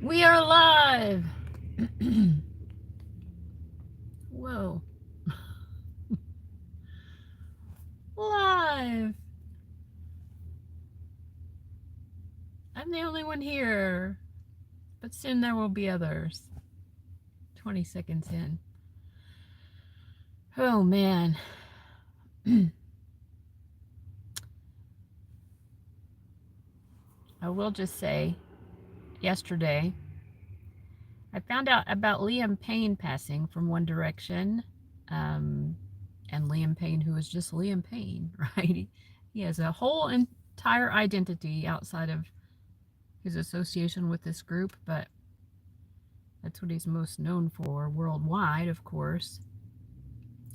We are live. Whoa. Live. I'm the only one here. But soon there will be others. 20 seconds in. Oh man. I will just say, yesterday, I found out about Liam Payne passing from One Direction. And Liam Payne, who is just Liam Payne, right? He has a whole entire identity outside of his association with this group, but that's what he's most known for worldwide, of course.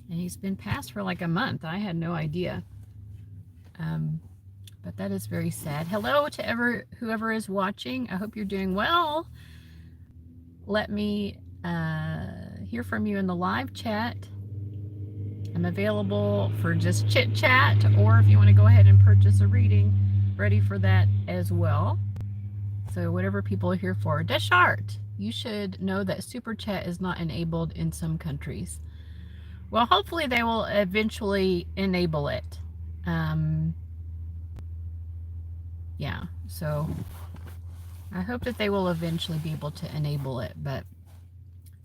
And he's been passed for like a month. I had no idea. But that is very sad. Hello to whoever is watching. I hope you're doing well. Let me hear from you in the live chat. I'm available for just chit chat, or if you want to go ahead and purchase a reading, ready for that as well. So whatever people are here for. Deschart, you should know that SuperChat is not enabled in some countries. Well, hopefully they will eventually enable it. Yeah, so I hope that they will eventually be able to enable it, but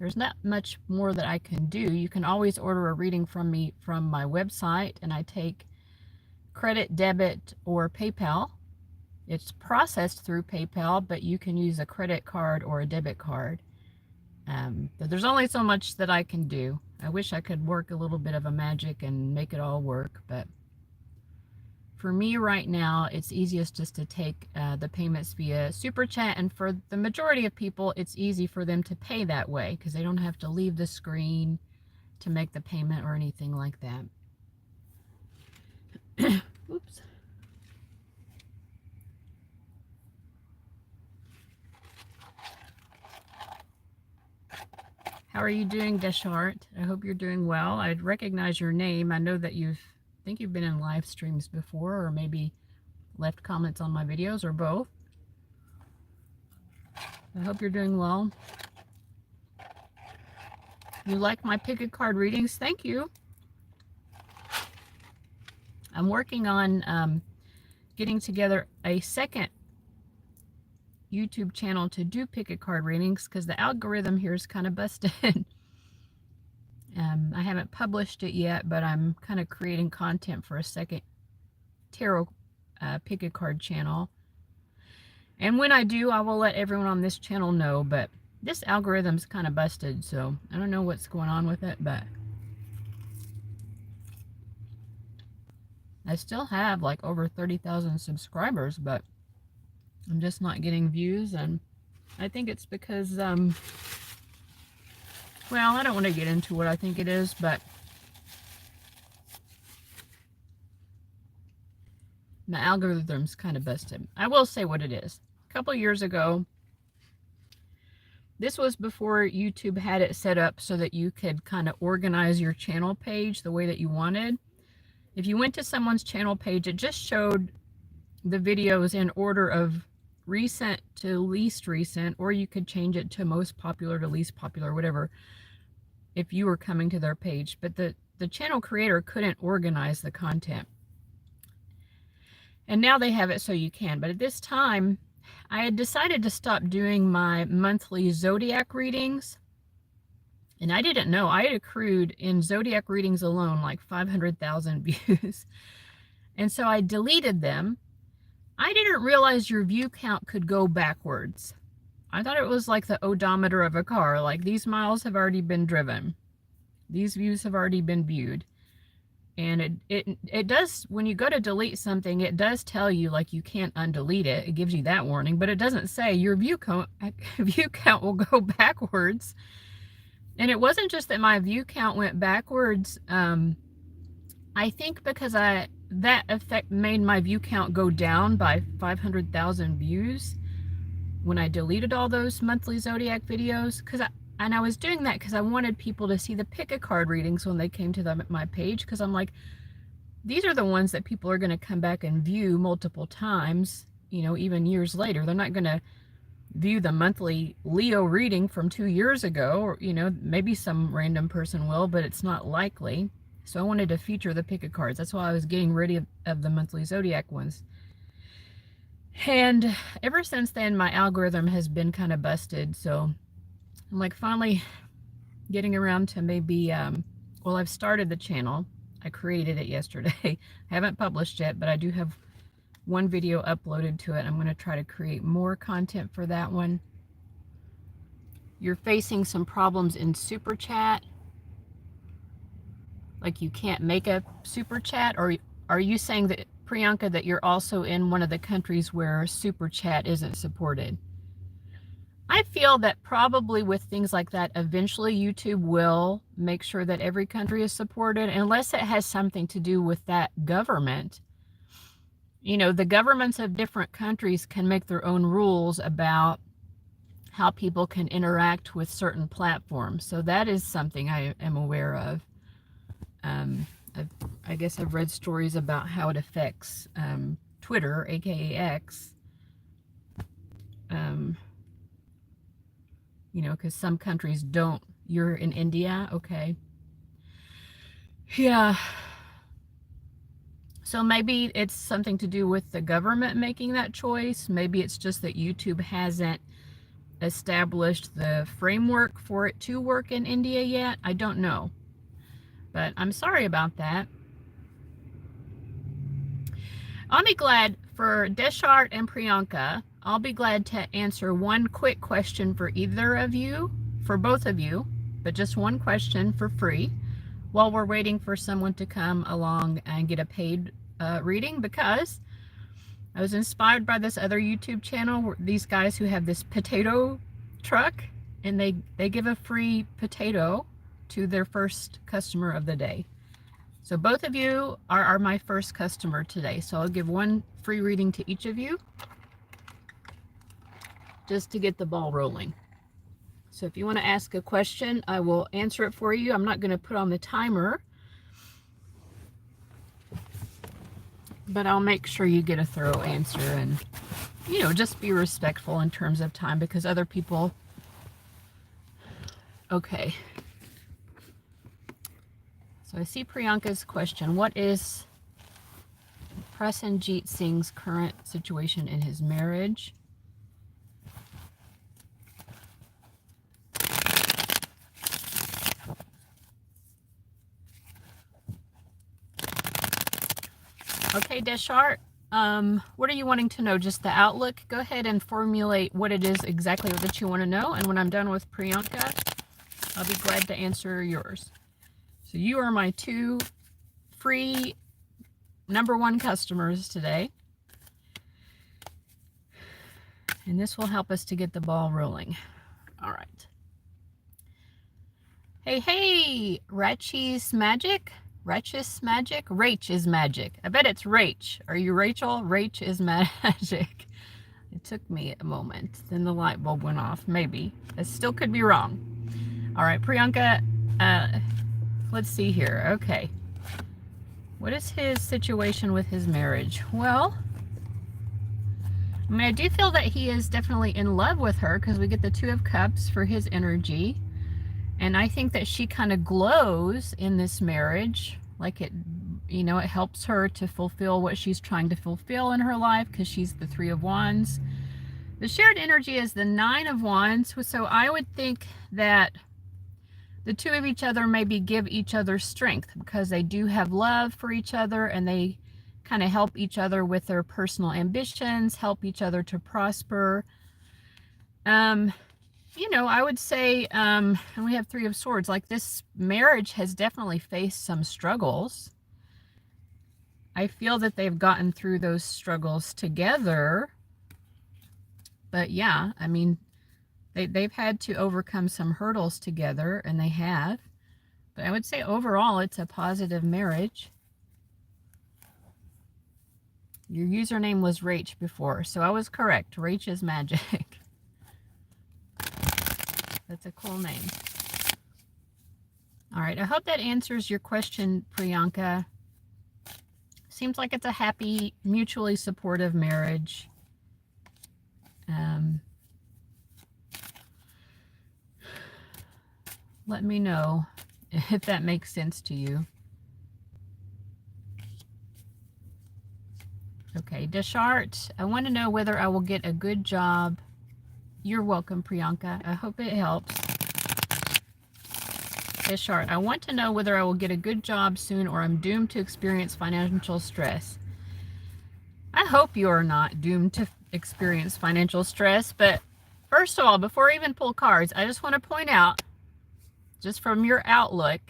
there's not much more that I can do. You can always order a reading from me from my website, and I take credit, debit, or PayPal. It's processed through PayPal, but you can use a credit card or a debit card. But there's only so much that I can do. I wish I could work a little bit of a magic and make it all work, but for me right now, it's easiest just to take the payments via SuperChat, and for the majority of people, it's easy for them to pay that way because they don't have to leave the screen to make the payment or anything like that. Oops. How are you doing, Deschart? I hope you're doing well. I'd recognize your name. I know that I think you've been in live streams before, or maybe left comments on my videos, or both. I hope you're doing well. You like my pick a card readings? Thank you. I'm working on getting together a second YouTube channel to do pick a card readings because the algorithm here is kind of busted. I haven't published it yet, but I'm kind of creating content for a second tarot pick a card channel. And when I do, I will let everyone on this channel know, but this algorithm's kind of busted, so I don't know what's going on with it, but I still have like over 30,000 subscribers, but I'm just not getting views, and I think it's because, well, I don't want to get into what I think it is, but the algorithm's kind of busted. I will say what it is. A couple years ago, this was before YouTube had it set up so that you could kind of organize your channel page the way that you wanted. If you went to someone's channel page, it just showed the videos in order of recent to least recent, or you could change it to most popular to least popular, whatever, if you were coming to their page. But the channel creator couldn't organize the content. And now they have it so you can. But at this time, I had decided to stop doing my monthly zodiac readings. And I didn't know. I had accrued in zodiac readings alone like 500,000 views. And so I deleted them. I didn't realize your view count could go backwards. I thought it was like the odometer of a car. Like, these miles have already been driven. These views have already been viewed. And it does, when you go to delete something, it does tell you, like, you can't undelete it. It gives you that warning, but it doesn't say your view count will go backwards. And it wasn't just that my view count went backwards. I think because that effect made my view count go down by 500,000 views when I deleted all those monthly zodiac videos. And I was doing that because I wanted people to see the pick a card readings when they came to my page, because I'm like, these are the ones that people are going to come back and view multiple times, you know, even years later. They're not going to view the monthly Leo reading from 2 years ago, or, you know, maybe some random person will, but it's not likely. So I wanted to feature the pick a cards. That's why I was getting rid of the monthly zodiac ones. And ever since then, my algorithm has been kind of busted. So I'm like finally getting around to maybe, well, I've started the channel. I created it yesterday. I haven't published yet, but I do have one video uploaded to it. I'm going to try to create more content for that one. You're facing some problems in SuperChat. Like you can't make a SuperChat, or are you saying that, Priyanka, that you're also in one of the countries where SuperChat isn't supported? I feel that probably with things like that, eventually YouTube will make sure that every country is supported, unless it has something to do with that government. You know, the governments of different countries can make their own rules about how people can interact with certain platforms. So that is something I am aware of. I guess I've read stories about how it affects Twitter, aka X. You know, because some countries don't. You're in India, okay. Yeah. So maybe it's something to do with the government making that choice. Maybe it's just that YouTube hasn't established the framework for it to work in India yet. I don't know. But I'm sorry about that. I'll be glad for Deschart and Priyanka. I'll be glad to answer one quick question for either of you, for both of you, but just one question for free while we're waiting for someone to come along and get a paid reading, because I was inspired by this other YouTube channel, these guys who have this potato truck, and they give a free potato to their first customer of the day. So both of you are my first customer today. So I'll give one free reading to each of you just to get the ball rolling. So if you want to ask a question, I will answer it for you. I'm not going to put on the timer, but I'll make sure you get a thorough answer, and, you know, just be respectful in terms of time, because other people... Okay. So I see Priyanka's question. What is Prasenjit Singh's current situation in his marriage? Okay, Deschart, what are you wanting to know? Just the outlook? Go ahead and formulate what it is exactly that you want to know, and when I'm done with Priyanka, I'll be glad to answer yours. So you are my two free #1 customers today. And this will help us to get the ball rolling. All right. Hey, hey, Ratchie's Magic? Ratchis Magic? Rach is magic. I bet it's Rach. Are you Rachel? Rach is magic. It took me a moment. Then the light bulb went off. Maybe. I still could be wrong. All right, Priyanka, let's see here. Okay. What is his situation with his marriage? Well, I mean, I do feel that he is definitely in love with her, because we get the 2 of Cups for his energy. And I think that she kind of glows in this marriage. Like it, you know, it helps her to fulfill what she's trying to fulfill in her life, because she's the 3 of Wands. The shared energy is the 9 of Wands. So I would think that the 2 of each other maybe give each other strength, because they do have love for each other, and they kind of help each other with their personal ambitions, help each other to prosper. You know, I would say, and we have 3 of Swords, like this marriage has definitely faced some struggles. I feel that they've gotten through those struggles together. But yeah, I mean, they've had to overcome some hurdles together, and they have. But I would say overall, it's a positive marriage. Your username was Rach before, so I was correct. Rach is magic. That's a cool name. All right, I hope that answers your question, Priyanka. Seems like it's a happy, mutually supportive marriage. Let me know if that makes sense to you. Okay, Deshart, I want to know whether I will get a good job. You're welcome, Priyanka. I hope it helps. Deshart, I want to know whether I will get a good job soon or I'm doomed to experience financial stress. I hope you are not doomed to experience financial stress, but first of all, before I even pull cards, I just want to point out, just from your outlook,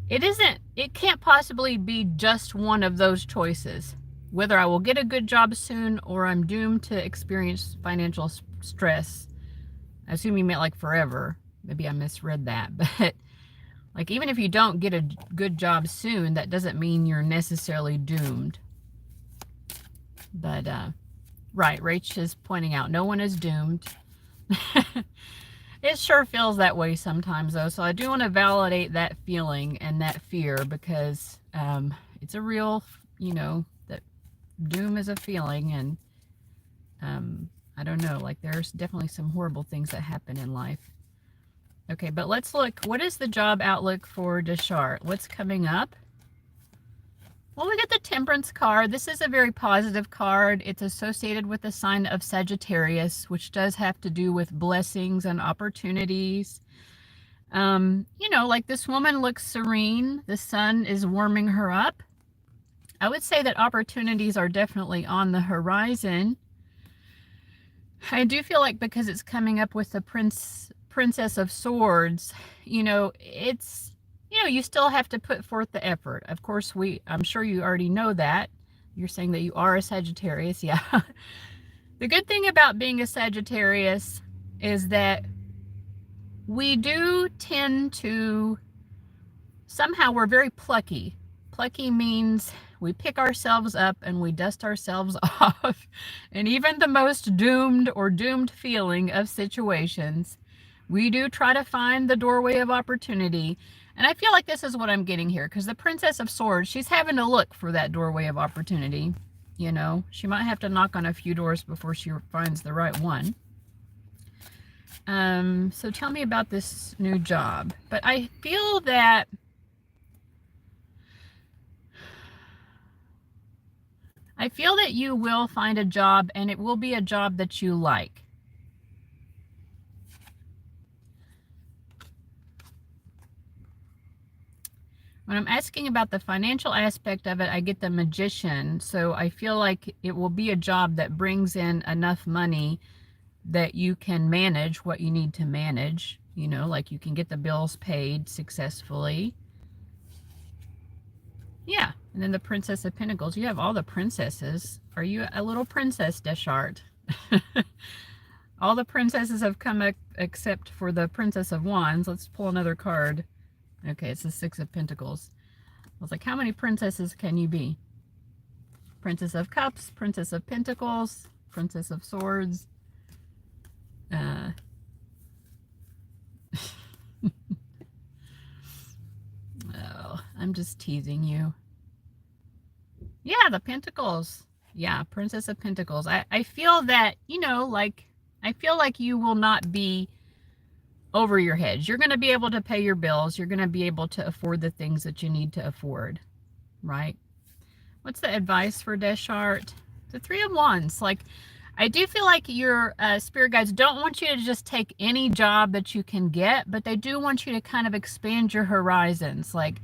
it can't possibly be just one of those choices. Whether I will get a good job soon or I'm doomed to experience financial stress. I assume you meant like forever. Maybe I misread that. But like, even if you don't get a good job soon, that doesn't mean you're necessarily doomed. But, right, Rach is pointing out no one is doomed. It sure feels that way sometimes, though. So I do want to validate that feeling and that fear, because it's a real, that doom is a feeling. And I don't know, like, there's definitely some horrible things that happen in life. Okay, but let's look. What is the job outlook for Deshart? What's coming up? Well, we get the Temperance card. This is a very positive card. It's associated with the sign of Sagittarius, which does have to do with blessings and opportunities. Like, this woman looks serene. The sun is warming her up. I would say that opportunities are definitely on the horizon. I do feel like, because it's coming up with the Princess of Swords, it's, you still have to put forth the effort. Of course, I'm sure you already know that. You're saying that you are a Sagittarius. Yeah. The good thing about being a Sagittarius is that we do tend to, somehow we're very plucky. Plucky means we pick ourselves up and we dust ourselves off. And even the most doomed or doomed feeling of situations, we do try to find the doorway of opportunity. And I feel like this is what I'm getting here, because the Princess of Swords, she's having to look for that doorway of opportunity. She might have to knock on a few doors before she finds the right one. So tell me about this new job. But I feel that you will find a job, and it will be a job that you like. When I'm asking about the financial aspect of it, I get the Magician. So I feel like it will be a job that brings in enough money that you can manage what you need to manage. Like, you can get the bills paid successfully. Yeah. And then the Princess of Pentacles. You have all the princesses. Are you a little princess, Deshart? All the princesses have come up except for the Princess of Wands. Let's pull another card. Okay, it's the Six of Pentacles. I was like, how many princesses can you be? Princess of Cups, Princess of Pentacles, Princess of Swords. Oh, I'm just teasing you. Yeah, the Pentacles. Yeah, Princess of Pentacles. I feel that, I feel like you will not be over your head. You're going to be able to pay your bills. You're going to be able to afford the things that you need to afford, right? What's the advice for Deshart? The Three of Wands. Like, I do feel like your spirit guides don't want you to just take any job that you can get, but they do want you to kind of expand your horizons. Like,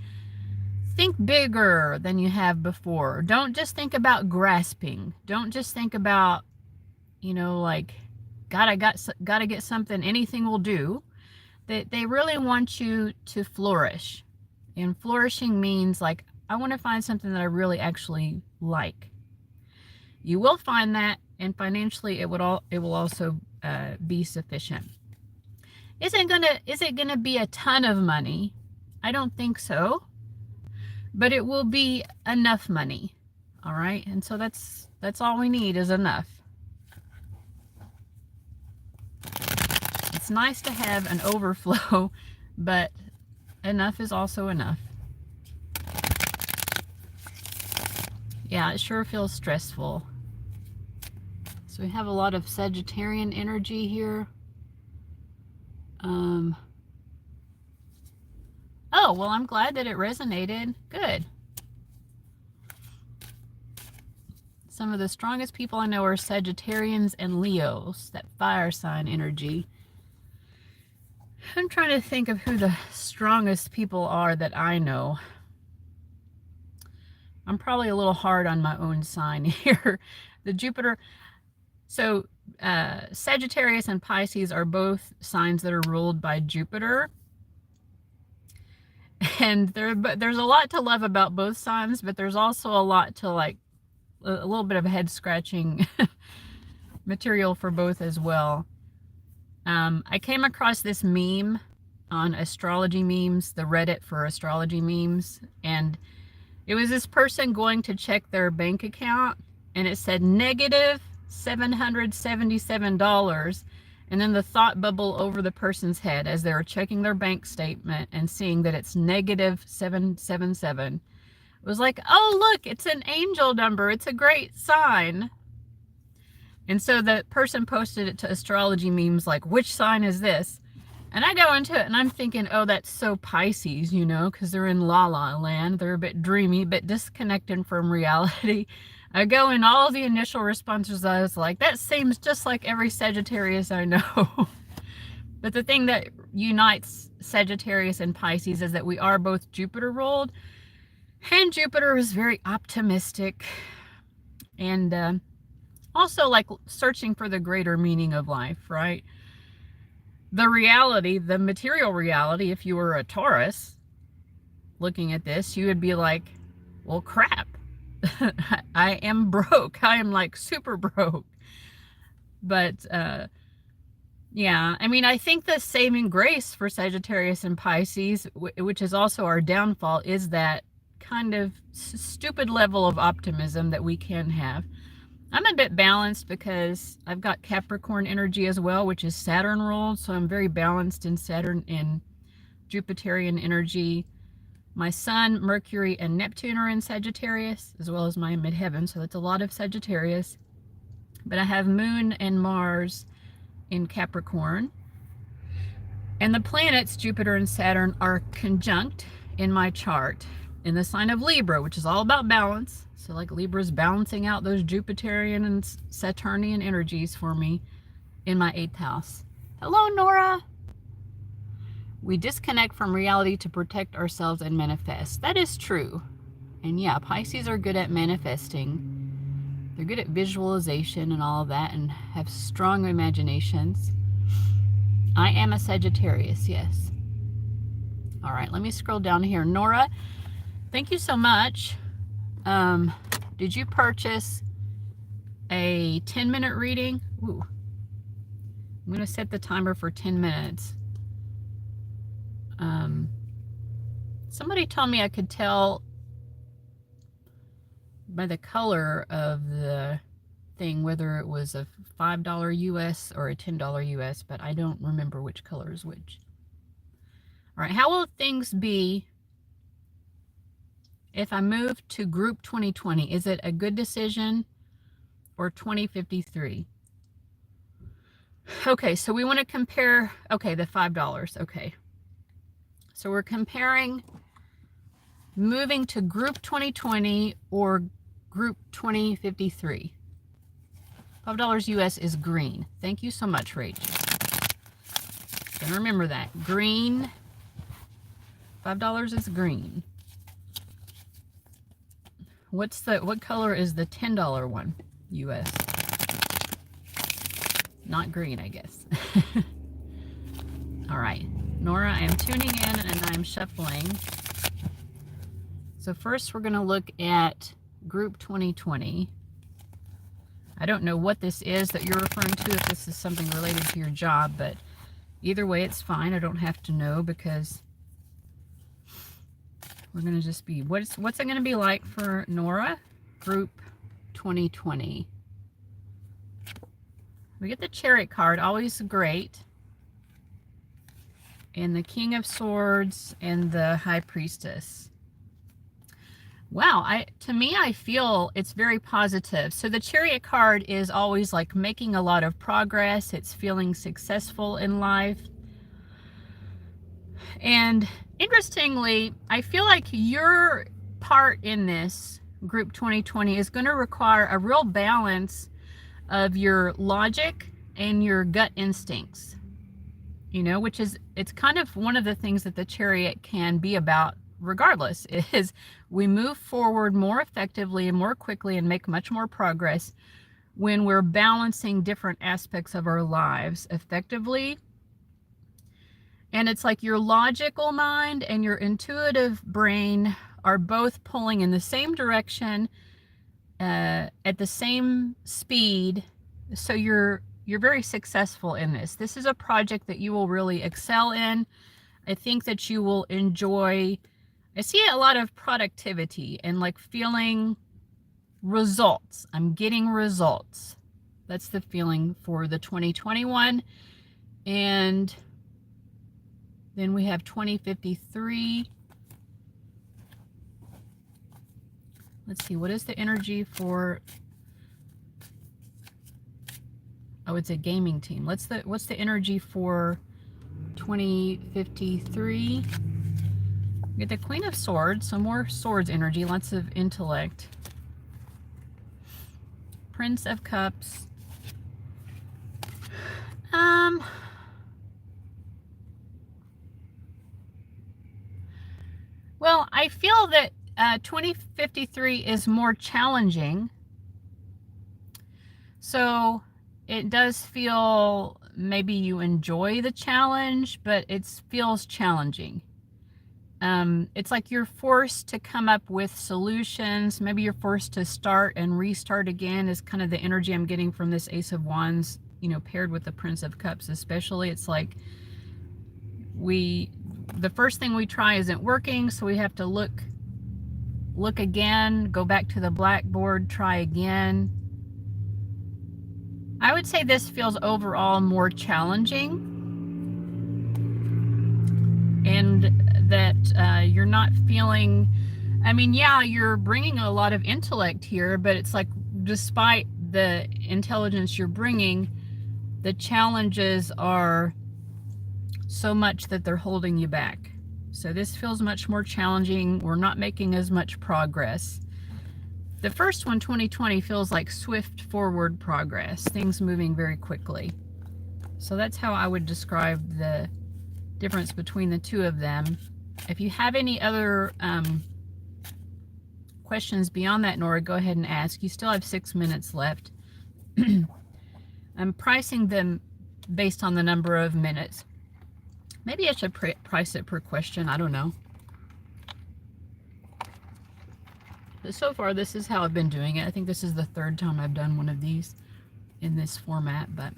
think bigger than you have before. Don't just think about grasping. Don't just think about, like, God, I gotta get something, anything will do. They really want you to flourish. And flourishing means, like, I want to find something that I really actually like. You will find that, and financially it will also be sufficient. Is it gonna be a ton of money? I don't think so. But it will be enough money. All right? And so that's all we need, is enough. It's nice to have an overflow, but enough is also enough. Yeah, it sure feels stressful. So we have a lot of Sagittarian energy here. Oh, well, I'm glad that it resonated. Good. Some of the strongest people I know are Sagittarians and Leos, that fire sign energy. I'm trying to think of who the strongest people are that I know. I'm probably a little hard on my own sign here. The Jupiter. So Sagittarius and Pisces are both signs that are ruled by Jupiter. And there's a lot to love about both signs, but there's also a lot to like, a little bit of head scratching material for both as well. I came across this meme on astrology memes, the Reddit for astrology memes, and it was this person going to check their bank account, and it said negative $777, and then the thought bubble over the person's head as they were checking their bank statement and seeing that it's negative 777. It was like, oh, look, it's an angel number. It's a great sign. And so the person posted it to astrology memes like, which sign is this? And I go into it and I'm thinking, oh, that's so Pisces, you know, because they're in la la land. They're a bit dreamy, a bit disconnected from reality. I go in all the initial responses. I was like, that seems just like every Sagittarius I know. But the thing that unites Sagittarius and Pisces is that we are both Jupiter ruled. And Jupiter is very optimistic and also like searching for the greater meaning of life, right? The reality, the material reality, if you were a Taurus looking at this, you would be like, well, crap. I am broke. I am like super broke. But yeah, I mean, I think the saving grace for Sagittarius and Pisces, which is also our downfall, is that kind of stupid level of optimism that we can have. I'm a bit balanced because I've got Capricorn energy as well, which is Saturn ruled, so I'm very balanced in Saturn and Jupiterian energy. My Sun, Mercury, and Neptune are in Sagittarius, as well as my midheaven, so that's a lot of Sagittarius. But I have Moon and Mars in Capricorn. And the planets, Jupiter and Saturn, are conjunct in my chart in the sign of Libra, which is all about balance. So like Libra's balancing out those Jupiterian and Saturnian energies for me in my 8th house. Hello, Nora. We disconnect from reality to protect ourselves and manifest. That is true. And yeah, Pisces are good at manifesting. They're good at visualization and all of that and have strong imaginations. I am a Sagittarius, yes. All right, let me scroll down here. Nora, thank you so much. Did you purchase a 10-minute reading? Ooh. I'm going to set the timer for 10 minutes. Somebody told me I could tell by the color of the thing whether it was a $5 US or a $10 US, but I don't remember which color is which. All right, how will things be if I move to group 2020? Is it a good decision or 2053? Okay, so we want to compare, okay, the $5, okay. So we're comparing moving to group 2020 or group 2053. $5 US is green. Thank you so much, Rach. So remember that. Green. $5 is green. What color is the $10 one US? Not green, I guess. All right. Nora, I am tuning in and I'm shuffling. So first we're going to look at group 2020. I don't know what this is that you're referring to, if this is something related to your job, but either way it's fine. I don't have to know because we're going to just be, what's it going to be like for Nora? Group 2020. We get the Chariot card, always great. And the King of Swords and the High Priestess. Wow, to me, I feel it's very positive. So the Chariot card is always like making a lot of progress. It's feeling successful in life. And interestingly, I feel like your part in this group 2020 is going to require a real balance of your logic and your gut instincts, you know, which is, it's kind of one of the things that the chariot can be about regardless, is we move forward more effectively and more quickly and make much more progress when we're balancing different aspects of our lives effectively. And it's like your logical mind and your intuitive brain are both pulling in the same direction at the same speed. So you're very successful in this. This is a project that you will really excel in. I think that you will enjoy. I see a lot of productivity and like feeling results. I'm getting results. That's the feeling for the 2021. And then we have 2053. Let's see, what is the energy for, oh, it's a gaming team. What's the energy for 2053? Get the Queen of Swords, so more swords energy, lots of intellect. Prince of Cups. Well, I feel that 2053 is more challenging. So it does feel, maybe you enjoy the challenge, but it feels challenging. It's like you're forced to come up with solutions. Maybe you're forced to start and restart again, is kind of the energy I'm getting from this Ace of Wands, you know, paired with the Prince of Cups especially. It's like the first thing we try isn't working, so we have to look again, go back to the blackboard, try again. I would say this feels overall more challenging, and that you're not feeling, I mean, yeah, you're bringing a lot of intellect here, but it's like despite the intelligence you're bringing, the challenges are so much that they're holding you back. So this feels much more challenging. We're not making as much progress. The first one, 2020, feels like swift forward progress, things moving very quickly. So that's how I would describe the difference between the two of them. If you have any other questions beyond that, Nora, go ahead and ask. You still have 6 minutes left. I'm pricing them based on the number of minutes. Maybe I should price it per question. I don't know. But so far, this is how I've been doing it. I think this is the third time I've done one of these in this format, but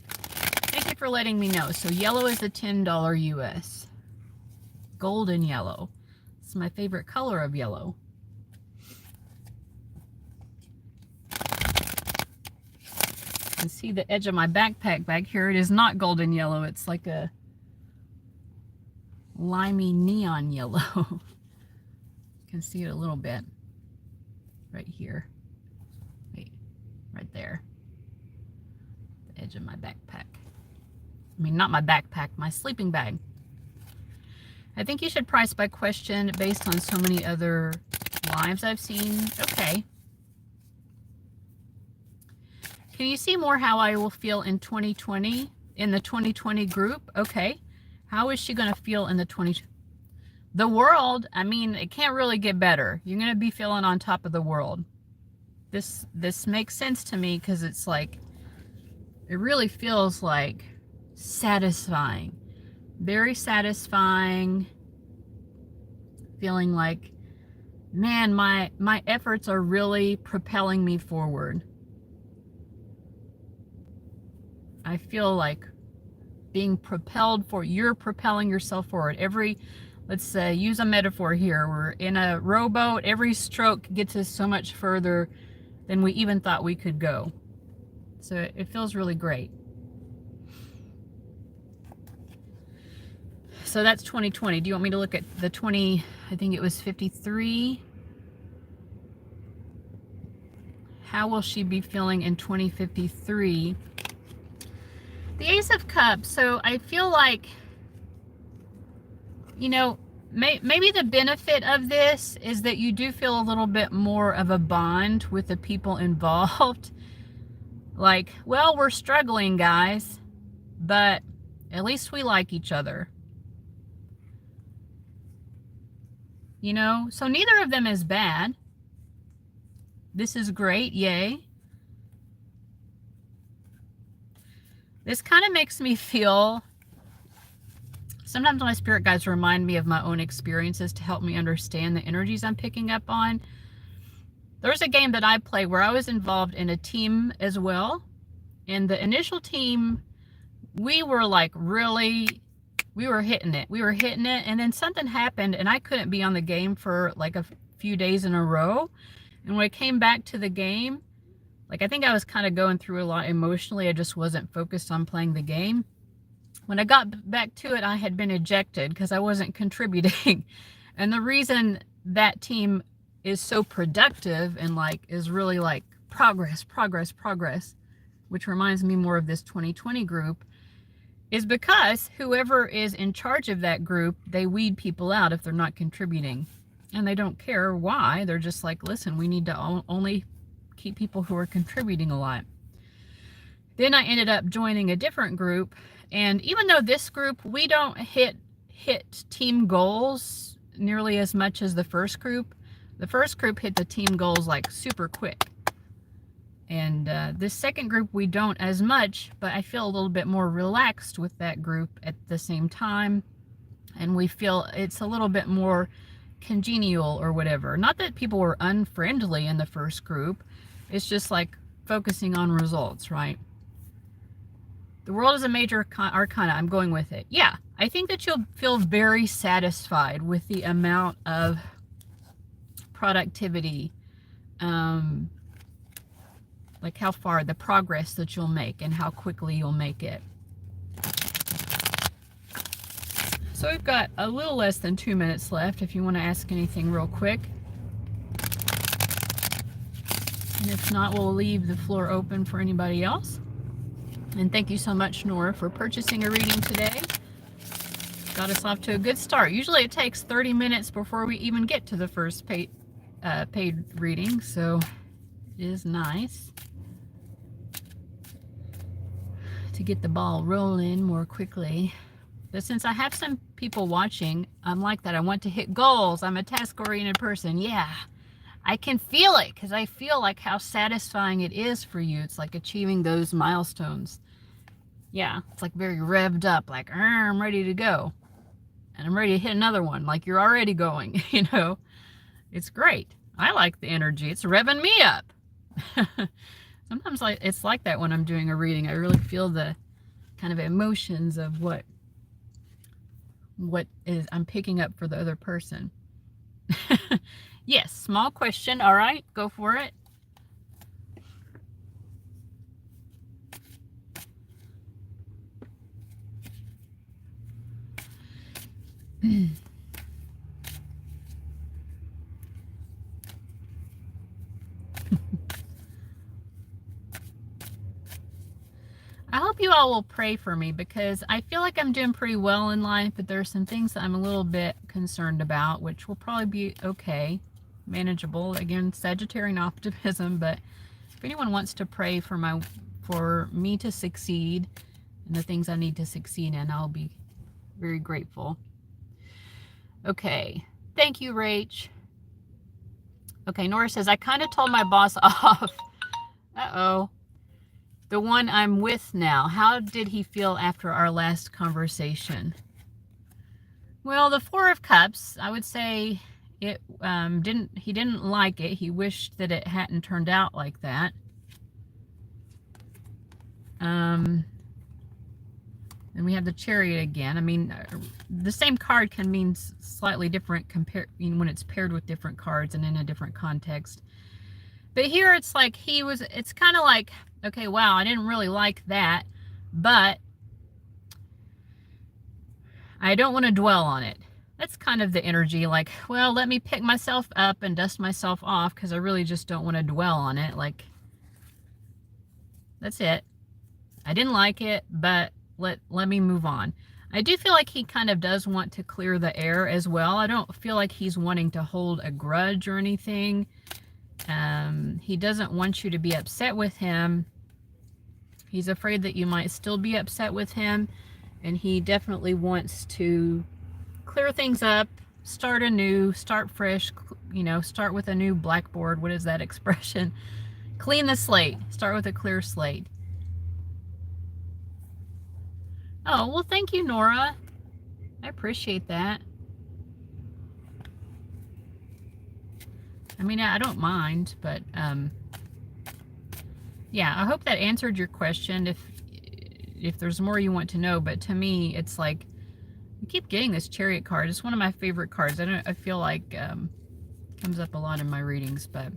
thank you for letting me know. So yellow is a $10 US. Golden yellow. It's my favorite color of yellow. You can see the edge of my backpack back here. It is not golden yellow. It's like a limey neon yellow. You can see it a little bit right here. Wait, right there. The edge of my backpack. I mean, not my backpack, my sleeping bag. I think you should price by question based on so many other lives I've seen. Okay. Can you see more how I will feel in 2020, in the 2020 group? Okay. How is she going to feel in the 2020? The world, I mean, it can't really get better. You're going to be feeling on top of the world. This makes sense to me because it's like, it really feels like satisfying. Very satisfying. Feeling like, man, my efforts are really propelling me forward. I feel like being propelled forward. You're propelling yourself forward. Let's say, use a metaphor here. We're in a rowboat. Every stroke gets us so much further than we even thought we could go. So it feels really great. So that's 2020. Do you want me to look at the 20, I think it was 53? How will she be feeling in 2053? The Ace of Cups. So I feel like you know, maybe the benefit of this is that you do feel a little bit more of a bond with the people involved. Like, well, we're struggling, guys, but at least we like each other. You know, so neither of them is bad. This is great, yay. This kind of makes me feel, sometimes my spirit guides remind me of my own experiences to help me understand the energies I'm picking up on. There's a game that I play where I was involved in a team as well. And the initial team, we were like really, we were hitting it. And then something happened and I couldn't be on the game for like a few days in a row. And when I came back to the game, like I think I was kind of going through a lot emotionally. I just wasn't focused on playing the game. When I got back to it, I had been ejected because I wasn't contributing. And the reason that team is so productive and like is really like progress, which reminds me more of this 2020 group, is because whoever is in charge of that group, they weed people out if they're not contributing. And they don't care why. They're just like, listen, we need to only keep people who are contributing a lot. Then I ended up joining a different group. And even though this group, we don't hit team goals nearly as much as the first group hit the team goals like super quick. And this second group, we don't as much, but I feel a little bit more relaxed with that group at the same time. And we feel it's a little bit more congenial or whatever. Not that people were unfriendly in the first group. It's just like focusing on results, right? The world is a major arcana. I'm going with it. Yeah, I think that you'll feel very satisfied with the amount of productivity, like how far, the progress that you'll make and how quickly you'll make it. So we've got a little less than 2 minutes left if you want to ask anything real quick. And if not, we'll leave the floor open for anybody else. And thank you so much, Nora, for purchasing a reading today. Got us off to a good start. Usually it takes 30 minutes before we even get to the first paid reading, so it is nice to get the ball rolling more quickly. But since I have some people watching, I'm like that. I want to hit goals. I'm a task-oriented person. Yeah, I can feel it because I feel like how satisfying it is for you. It's like achieving those milestones. Yeah, it's like very revved up, like, I'm ready to go. And I'm ready to hit another one, like you're already going, you know. It's great. I like the energy. It's revving me up. Sometimes it's like that when I'm doing a reading. I really feel the kind of emotions of what is I'm picking up for the other person. Yes, small question. All right, go for it. I hope you all will pray for me because I feel like I'm doing pretty well in life, but there are some things that I'm a little bit concerned about, which will probably be okay, manageable. Again, Sagittarian optimism, but if anyone wants to pray for me to succeed and the things I need to succeed in, I'll be very grateful. Okay, thank you, Rach. Okay, Nora says, I kind of told my boss off. Uh-oh. The one I'm with now, how did he feel after our last conversation? Well, the Four of Cups, I would say it he didn't like it. He wished that it hadn't turned out like that. And we have the Chariot again. I mean, the same card can mean slightly different when it's paired with different cards and in a different context. But here it's like it's kind of like, okay, wow, I didn't really like that, but I don't want to dwell on it. That's kind of the energy, like, well, let me pick myself up and dust myself off because I really just don't want to dwell on it. Like, that's it. I didn't like it, but let me move on. I do feel like he kind of does want to clear the air as well. I don't feel like he's wanting to hold a grudge or anything. He doesn't want you to be upset with him. He's afraid that you might still be upset with him, and he definitely wants to clear things up, start anew, start fresh, you know, start with a new blackboard. What is that expression? Clean the slate. Start with a clear slate. Oh, well, thank you, Nora. I appreciate that. I mean, I don't mind, but yeah, I hope that answered your question. If there's more you want to know, but to me, it's like, I keep getting this Chariot card. It's one of my favorite cards. I feel like comes up a lot in my readings, but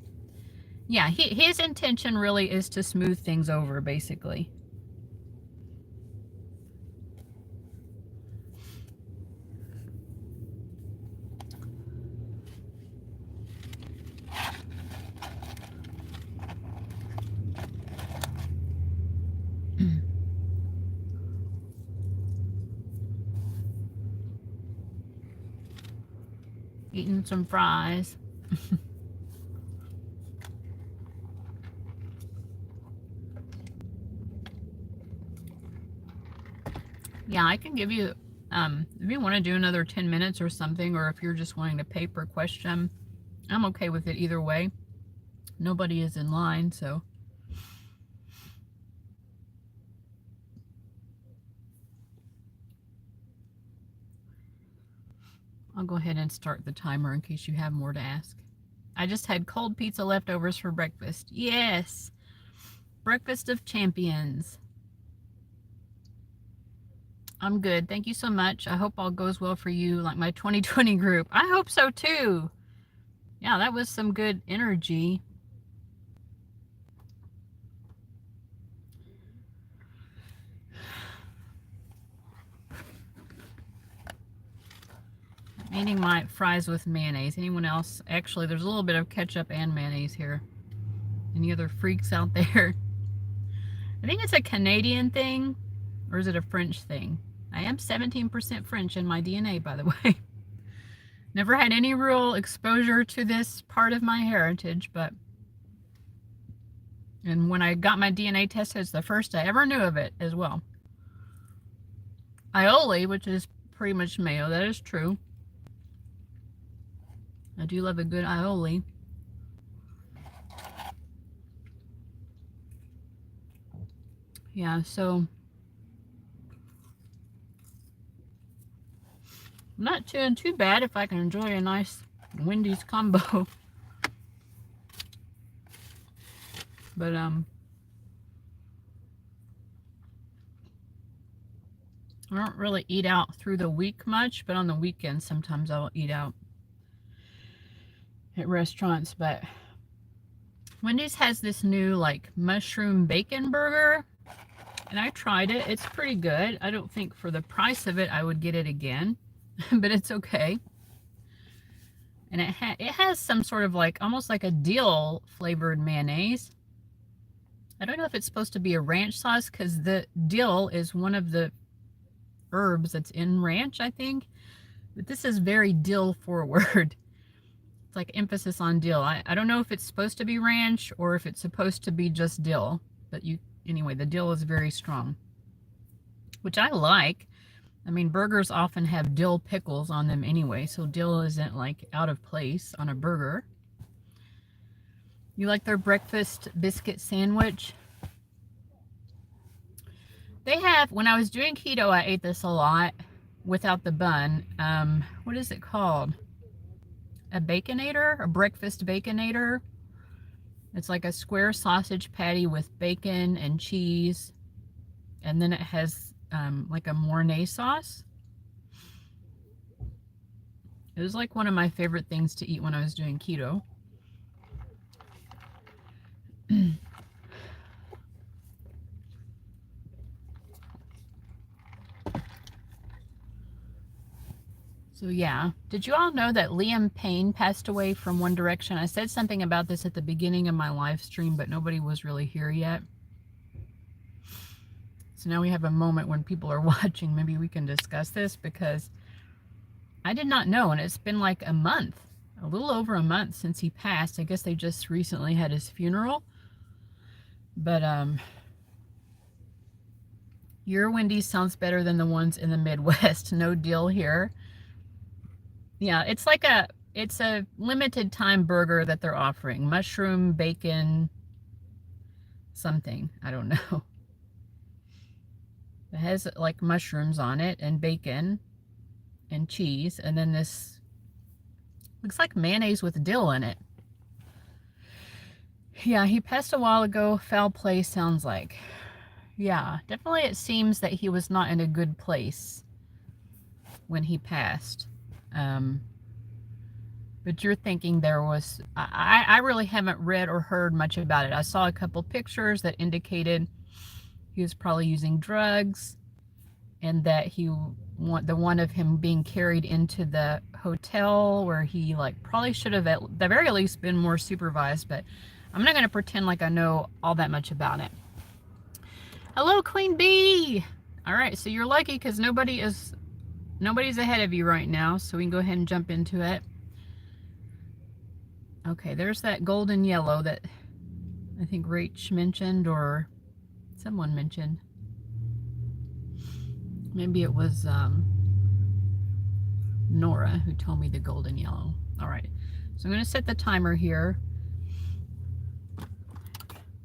yeah, his intention really is to smooth things over, basically. Eating some fries. Yeah, I can give you, if you want to do another 10 minutes or something, or if you're just wanting to paper question, I'm okay with it either way. Nobody is in line, so. I'll go ahead and start the timer in case you have more to ask. I just had cold pizza leftovers for breakfast. Yes! Breakfast of champions. I'm good. Thank you so much. I hope all goes well for you, like my 2020 group. I hope so too. Yeah, that was some good energy. I'm eating my fries with mayonnaise. Anyone else? Actually, there's a little bit of ketchup and mayonnaise here. Any other freaks out there? I think it's a Canadian thing, or is it a French thing? I am 17% French in my DNA, by the way. Never had any real exposure to this part of my heritage, but... And when I got my DNA tested, it's the first I ever knew of it as well. Aioli, which is pretty much mayo, that is true. I do love a good aioli. Yeah, so I'm not doing too bad if I can enjoy a nice Wendy's combo. But I don't really eat out through the week much, but on the weekends sometimes I'll eat out at restaurants. But Wendy's has this new like mushroom bacon burger, and I tried it. It's pretty good. I don't think for the price of it I would get it again, but it's okay. And it has some sort of like almost like a dill flavored mayonnaise. I don't know if it's supposed to be a ranch sauce, because the dill is one of the herbs that's in ranch, I think. But this is very dill forward. It's like emphasis on dill. I don't know if it's supposed to be ranch or if it's supposed to be just dill. But anyway, the dill is very strong, which I like. I mean, burgers often have dill pickles on them anyway, so dill isn't like out of place on a burger. You like their breakfast biscuit sandwich? They have, when I was doing keto, I ate this a lot without the bun. What is it called? A baconator? A breakfast baconator? It's like a square sausage patty with bacon and cheese. And then it has like a Mornay sauce. It was like one of my favorite things to eat when I was doing keto. So yeah, did you all know that Liam Payne passed away from One Direction? I said something about this at the beginning of my live stream, but nobody was really here yet. So now we have a moment when people are watching. Maybe we can discuss this, because I did not know, and it's been like a month, a little over a month since he passed. I guess they just recently had his funeral. But your Wendy's sounds better than the ones in the Midwest. No deal here. Yeah, it's like it's a limited time burger that they're offering. Mushroom, bacon, something. I don't know. It has like mushrooms on it and bacon and cheese. And then this looks like mayonnaise with dill in it. Yeah, he passed a while ago. Foul play sounds like. Yeah, definitely it seems that he was not in a good place when he passed. But you're thinking there was, I really haven't read or heard much about it. I saw a couple pictures that indicated he was probably using drugs, and that the one of him being carried into the hotel where he like probably should have at the very least been more supervised, but I'm not going to pretend like I know all that much about it. Hello, Queen Bee. All right, so you're lucky because nobody's ahead of you right now, so we can go ahead and jump into it. Okay, there's that golden yellow that I think Rach mentioned, or someone mentioned. Maybe it was Nora who told me the golden yellow. All right, so I'm going to set the timer here.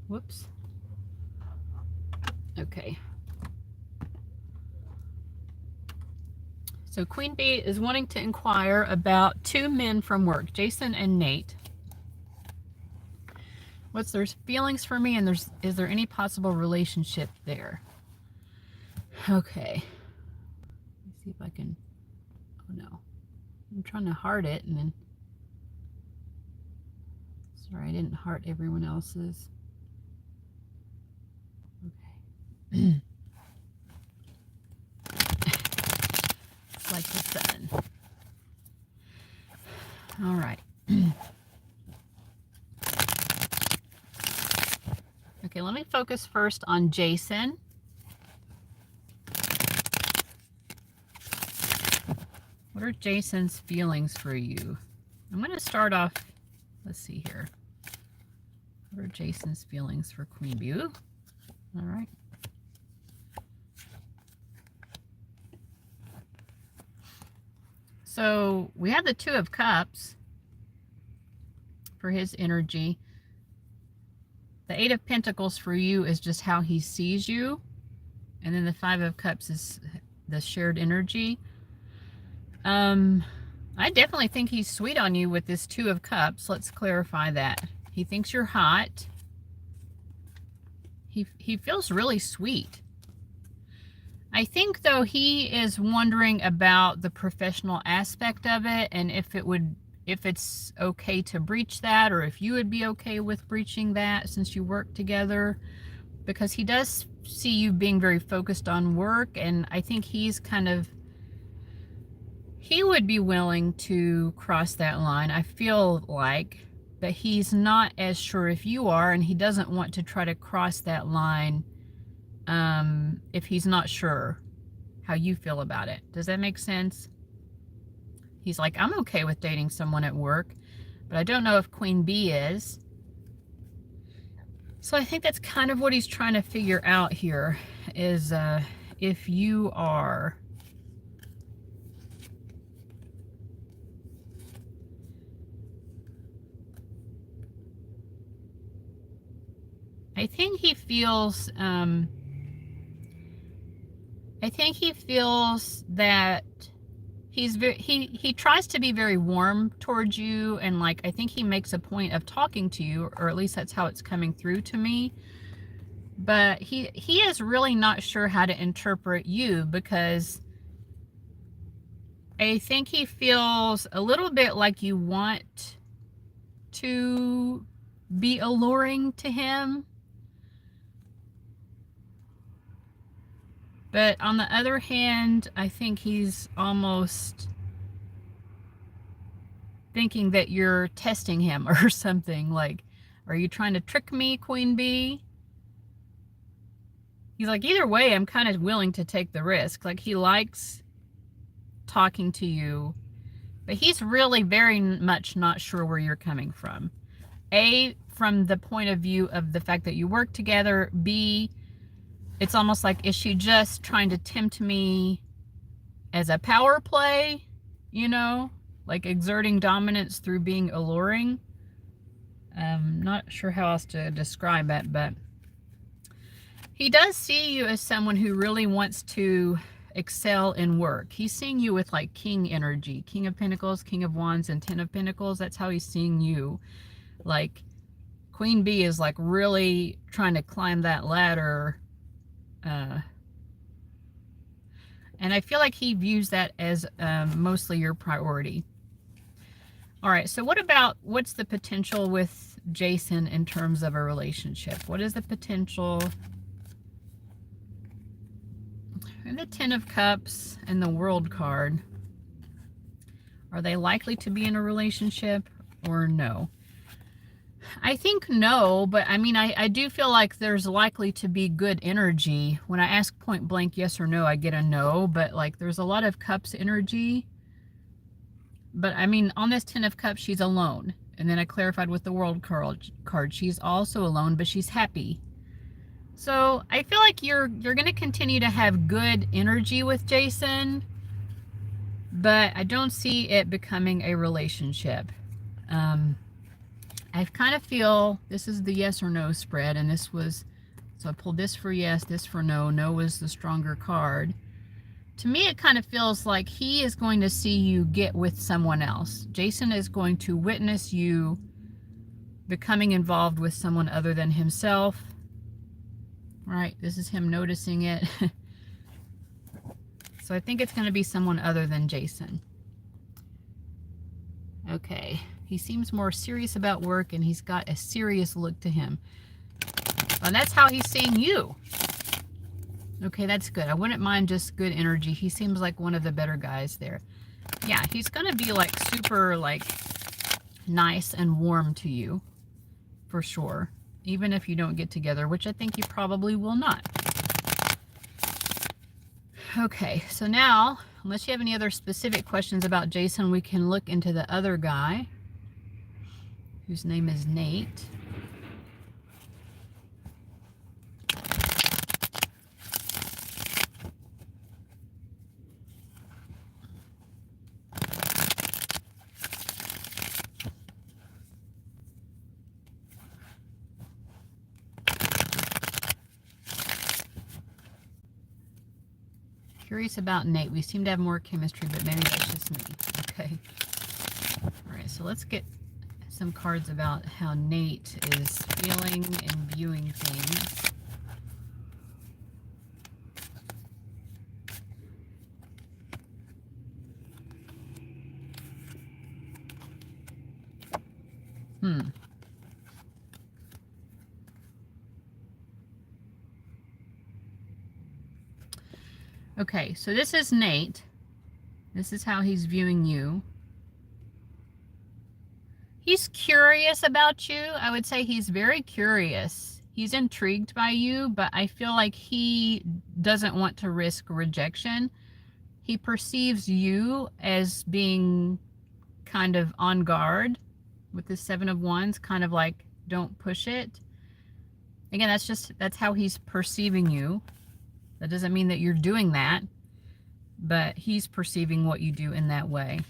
Whoops. Okay. So Queen Bee is wanting to inquire about two men from work, Jason and Nate. What's their feelings for me, and is there any possible relationship there? Okay. Let's see if I can. Oh no. I'm trying to heart it, and then. Sorry, I didn't heart everyone else's. Okay. It's like the sun. All right. Okay, let me focus first on Jason. What are Jason's feelings for you? I'm going to start off, let's see here. What are Jason's feelings for Queen Bee? All right. So we have the Two of Cups for his energy. The Eight of Pentacles for you is just how he sees you. And then the Five of Cups is the shared energy. I definitely think he's sweet on you with this Two of Cups. Let's clarify that. He thinks you're hot. He feels really sweet. I think, though, he is wondering about the professional aspect of it, and if it's okay to breach that, or if you would be okay with breaching that since you work together, because he does see you being very focused on work, and I think he's kind of, he would be willing to cross that line. I feel like that he's not as sure if you are, and he doesn't want to try to cross that line if he's not sure how you feel about it. Does that make sense? He's like, I'm okay with dating someone at work, but I don't know if Queen Bee is. So I think that's kind of what he's trying to figure out here, is if you are. I think he feels that he tries to be very warm towards you, and like I think he makes a point of talking to you, or at least that's how it's coming through to me. But he is really not sure how to interpret you, because I think he feels a little bit like you want to be alluring to him. But on the other hand, I think he's almost thinking that you're testing him or something. Like, are you trying to trick me, Queen Bee? He's like, either way, I'm kind of willing to take the risk. Like, he likes talking to you, but he's really very much not sure where you're coming from. A, from the point of view of the fact that you work together. B, it's almost like, is she just trying to tempt me as a power play, you know, like exerting dominance through being alluring? Not sure how else to describe it, but he does see you as someone who really wants to excel in work. He's seeing you with like king energy, King of Pentacles, King of Wands, and Ten of Pentacles. That's how he's seeing you. Like, Queen Bee is like really trying to climb that ladder. And I feel like he views that as mostly your priority. All right, so what's the potential with Jason in terms of a relationship? What is the potential? And the Ten of Cups and the World card. Are they likely to be in a relationship or no? I think no, but I mean, I do feel like there's likely to be good energy. When I ask point blank yes or no, I get a no, but like there's a lot of Cups energy. But I mean, on this Ten of Cups, she's alone. And then I clarified with the World card, she's also alone, but she's happy. So I feel like you're going to continue to have good energy with Jason, but I don't see it becoming a relationship. I kind of feel this is the yes or no spread, and this was, so I pulled this for yes, this for no. No was the stronger card. To me, it kind of feels like he is going to see you get with someone else. Jason is going to witness you becoming involved with someone other than himself. Right? This is him noticing it. So I think it's going to be someone other than Jason. Okay. He seems more serious about work, and he's got a serious look to him. And that's how he's seeing you. Okay, that's good. I wouldn't mind just good energy. He seems like one of the better guys there. Yeah, he's going to be like super like nice and warm to you for sure. Even if you don't get together, which I think you probably will not. Okay, so now, unless you have any other specific questions about Jason, we can look into the other guy, whose name is Nate. Curious about Nate. We seem to have more chemistry, but maybe that's just me. Okay. All right, so let's get some cards about how Nate is feeling and viewing things. Okay, so this is Nate. This is how he's viewing you. He's curious about you. I would say he's very curious. He's intrigued by you, but I feel like he doesn't want to risk rejection. He perceives you as being kind of on guard with the Seven of Wands, kind of like, don't push it. Again, that's how he's perceiving you. That doesn't mean that you're doing that, but he's perceiving what you do in that way.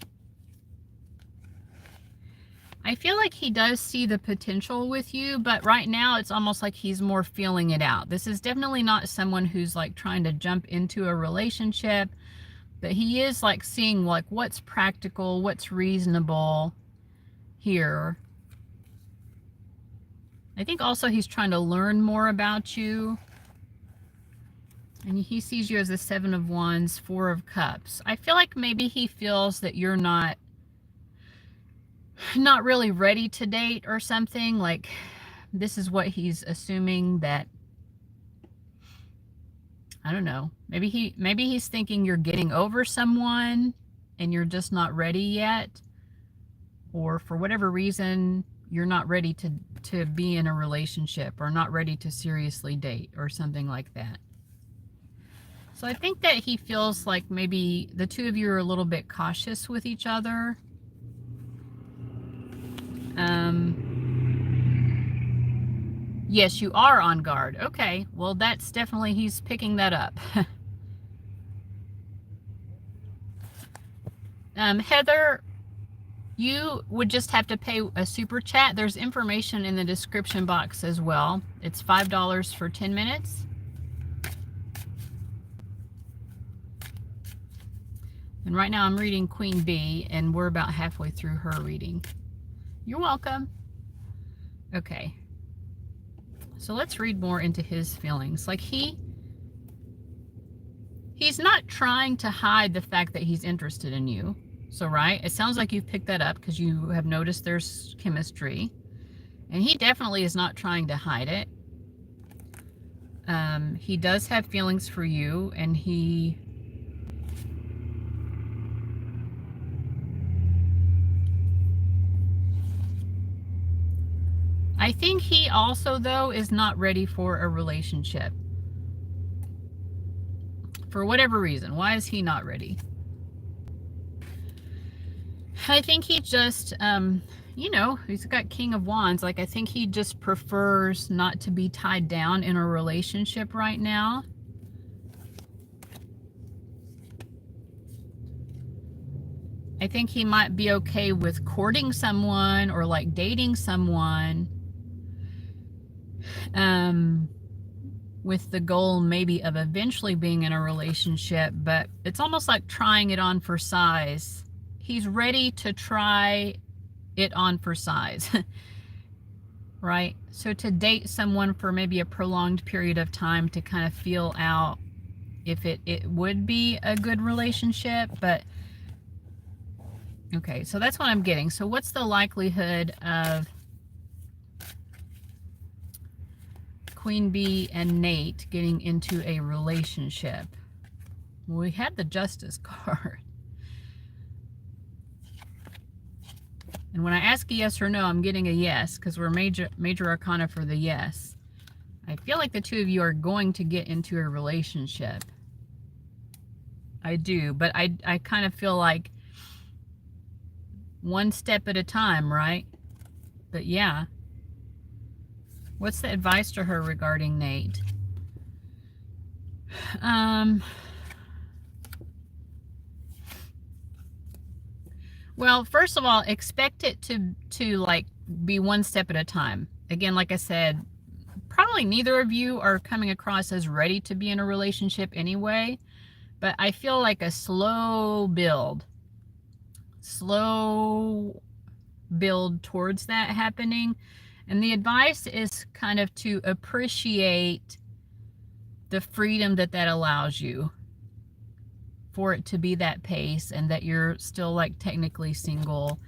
I feel like he does see the potential with you, but right now it's almost like he's more feeling it out. This is definitely not someone who's like trying to jump into a relationship, but he is like seeing like what's practical, what's reasonable here. I think also he's trying to learn more about you. And he sees you as the Seven of Wands, Four of Cups. I feel like maybe he feels that you're not really ready to date or something. Like, this is what he's assuming, that, I don't know. Maybe he's thinking you're getting over someone and you're just not ready yet. Or for whatever reason, you're not ready to be in a relationship, or not ready to seriously date or something like that. So I think that he feels like maybe the two of you are a little bit cautious with each other. Yes, you are on guard. Okay, well, that's definitely, he's picking that up. Heather, you would just have to pay a super chat. There's information in the description box as well. It's $5 for 10 minutes. And right now I'm reading Queen Bee, and we're about halfway through her reading. You're welcome. Okay. So let's read more into his feelings. Like he's not trying to hide the fact that he's interested in you. So, right, it sounds like you've picked that up because you have noticed there's chemistry. And he definitely is not trying to hide it. He does have feelings for you, and I think he also, though, is not ready for a relationship. For whatever reason. Why is he not ready? I think he just, you know, he's got King of Wands. Like, I think he just prefers not to be tied down in a relationship right now. I think he might be okay with courting someone or like dating someone. With the goal maybe of eventually being in a relationship, but it's almost like trying it on for size. He's ready to try it on for size, right? So to date someone for maybe a prolonged period of time to kind of feel out if it would be a good relationship, but okay, so that's what I'm getting. So what's the likelihood of Queen Bee and Nate getting into a relationship? Well, we had the Justice card. And when I ask a yes or no, I'm getting a yes because we're major arcana for the yes. I feel like the two of you are going to get into a relationship. I do, but I kind of feel like one step at a time, right? But yeah. What's the advice to her regarding Nate? Well, first of all, expect it to like be one step at a time. Again, like I said, probably neither of you are coming across as ready to be in a relationship anyway, but I feel like a slow build towards that happening. And the advice is kind of to appreciate the freedom that allows you for it to be that pace, and that you're still like technically single.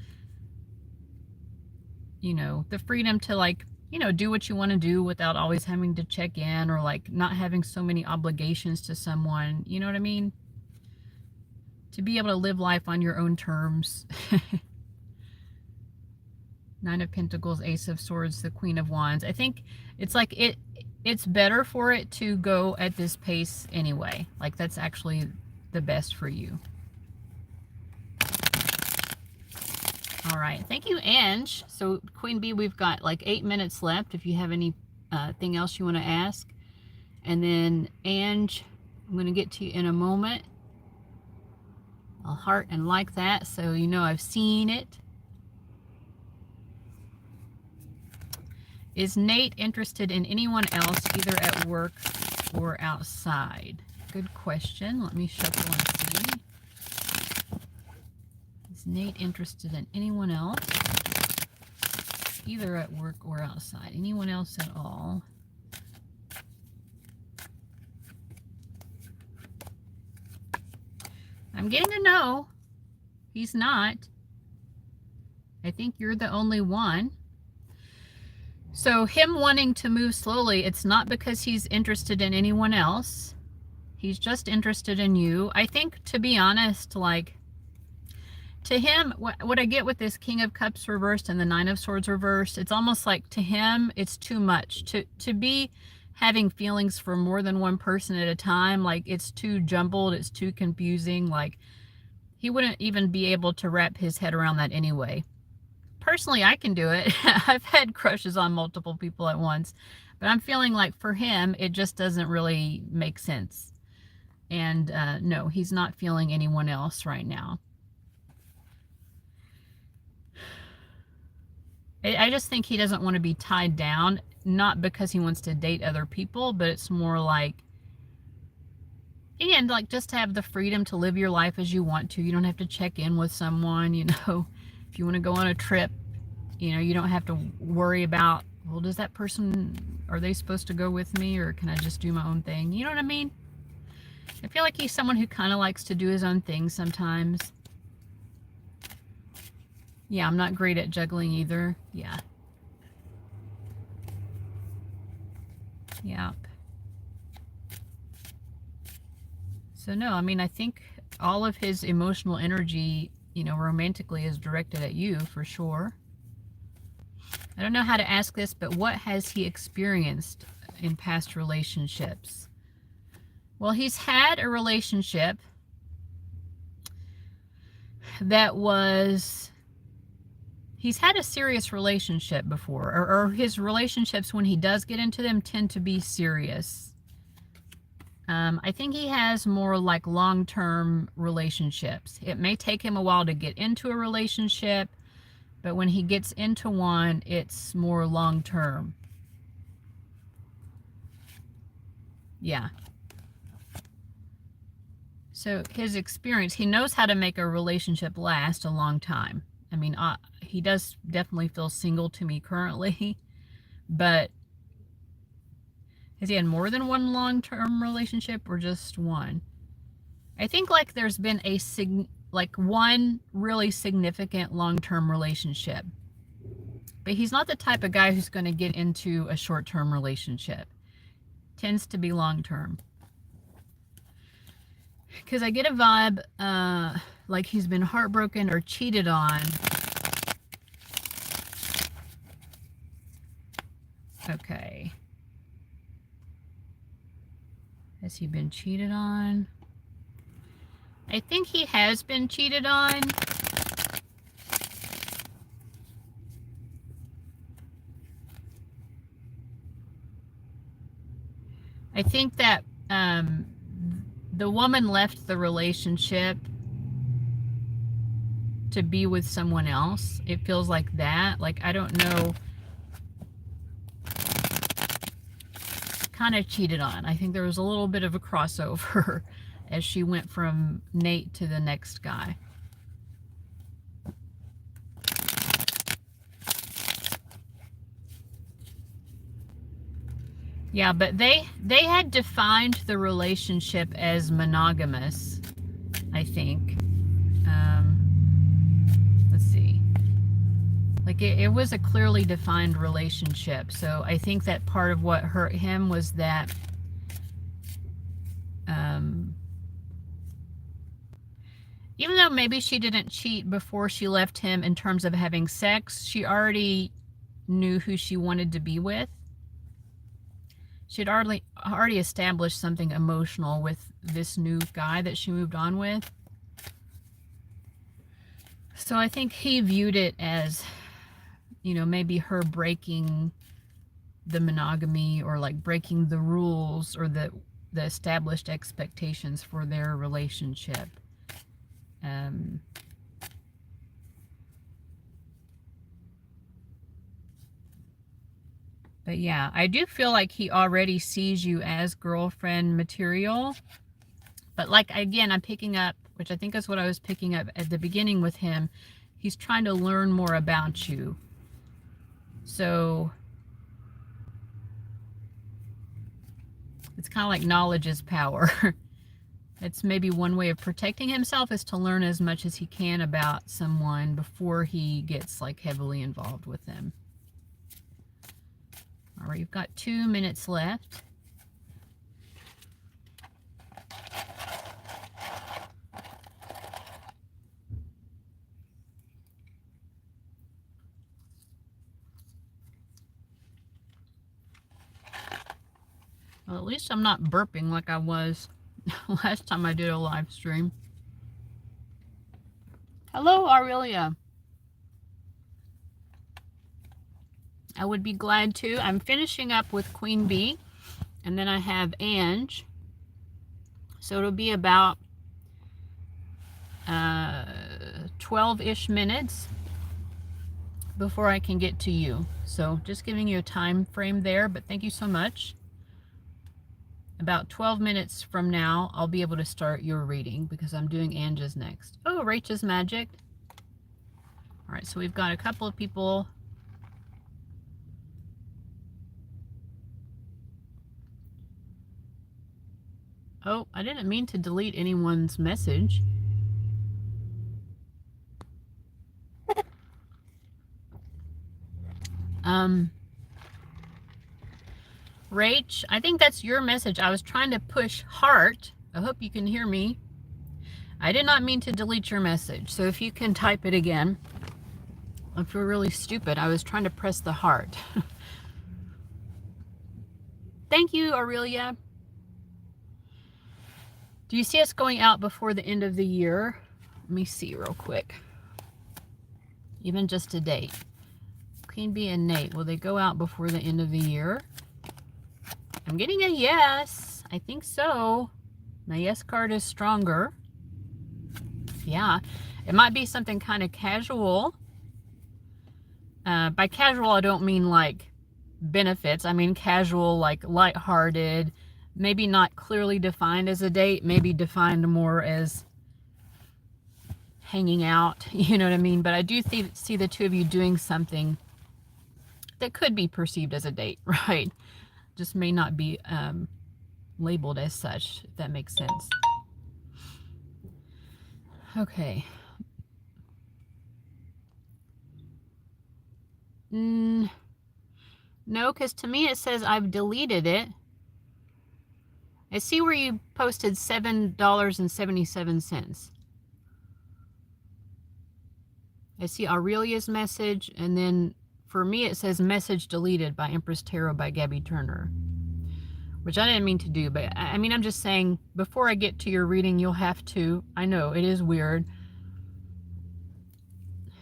You know, the freedom to like, you know, do what you want to do without always having to check in, or like not having so many obligations to someone. You know what I mean? To be able to live life on your own terms. Nine of Pentacles, Ace of Swords, the Queen of Wands. I think it's like it's better for it to go at this pace anyway. Like that's actually the best for you. All right. Thank you, Ange. So Queen Bee, we've got like 8 minutes left if you have anything else you want to ask. And then Ange, I'm going to get to you in a moment. I'll heart and like that so you know I've seen it. Is Nate interested in anyone else, either at work or outside? Good question. Let me shuffle and see. Is Nate interested in anyone else, either at work or outside? Anyone else at all? I'm getting a no. He's not. I think you're the only one. So him wanting to move slowly, it's not because he's interested in anyone else. He's just interested in you. I think, to be honest, like, to him, what I get with this King of Cups reversed and the Nine of Swords reversed, it's almost like to him, it's too much. To be having feelings for more than one person at a time. Like, it's too jumbled, it's too confusing. Like, he wouldn't even be able to wrap his head around that anyway. Personally, I can do it. I've had crushes on multiple people at once, but I'm feeling like for him, it just doesn't really make sense. And no, he's not feeling anyone else right now. I just think he doesn't want to be tied down, not because he wants to date other people, but it's more like, and like just to have the freedom to live your life as you want to. You don't have to check in with someone, you know. If you want to go on a trip, you know, you don't have to worry about, well, does that person, are they supposed to go with me, or can I just do my own thing? You know what I mean? I feel like he's someone who kind of likes to do his own thing sometimes. Yeah, I'm not great at juggling either. Yeah. Yep. So no, I mean, I think all of his emotional energy, you know, romantically is directed at you for sure. I don't know how to ask this, but what has he experienced in past relationships? Well, he's had a relationship that was, he's had a serious relationship before, or his relationships, when he does get into them, tend to be serious. I think he has more like long-term relationships. It may take him a while to get into a relationship, but when he gets into one, it's more long-term. Yeah. So his experience, he knows how to make a relationship last a long time. I mean, he does definitely feel single to me currently, but has he had more than one long-term relationship or just one? I think like there's been one really significant long-term relationship, but he's not the type of guy who's going to get into a short-term relationship. Tends to be long-term. Because I get a vibe like he's been heartbroken or cheated on. Okay. Has he been cheated on? I think he has been cheated on. I think that the woman left the relationship to be with someone else. It feels like that. Like, I don't know. Kind of cheated on. I think there was a little bit of a crossover as she went from Nate to the next guy. Yeah, but they had defined the relationship as monogamous, I think. Let's see. Like, it was a clearly defined relationship. So I think that part of what hurt him was that even though maybe she didn't cheat before she left him in terms of having sex, she already knew who she wanted to be with. She'd already established something emotional with this new guy that she moved on with. So I think he viewed it as, you know, maybe her breaking the monogamy, or like breaking the rules or the established expectations for their relationship. But yeah, I do feel like he already sees you as girlfriend material. But like, again, I'm picking up, which I think is what I was picking up at the beginning with him. He's trying to learn more about you. So it's kind of like knowledge is power. It's maybe one way of protecting himself, is to learn as much as he can about someone before he gets like heavily involved with them. All right, you've got 2 minutes left. Well, at least I'm not burping like I was last time I did a live stream. Hello, Aurelia. I would be glad to. I'm finishing up with Queen Bee, and then I have Ange. So it'll be about 12-ish minutes before I can get to you. So just giving you a time frame there, but thank you so much. About 12 minutes from now, I'll be able to start your reading because I'm doing Ange's next. Oh, Rachel's Magic. All right, so we've got a couple of people. Oh, I didn't mean to delete anyone's message. Rach, I think that's your message. I was trying to push heart. I hope you can hear me. I did not mean to delete your message. So if you can type it again. I feel really stupid. I was trying to press the heart. Thank you, Aurelia. Do you see us going out before the end of the year? Let me see real quick. Even just a date. Queen Bee and Nate, will they go out before the end of the year? I'm getting a yes. I think so. My yes card is stronger. Yeah. It might be something kind of casual. By casual, I don't mean like benefits. I mean casual, like lighthearted. Maybe not clearly defined as a date. Maybe defined more as hanging out. You know what I mean? But I do see the two of you doing something that could be perceived as a date, right? Just may not be labeled as such, if that makes sense. Okay. No, because to me it says I've deleted it. I see where you posted $7.77. I see Aurelia's message, and then for me it says message deleted by Empress Tarot by Gabby Turner, which I didn't mean to do, but I mean, I'm just saying before I get to your reading, you'll have to, I know it is weird.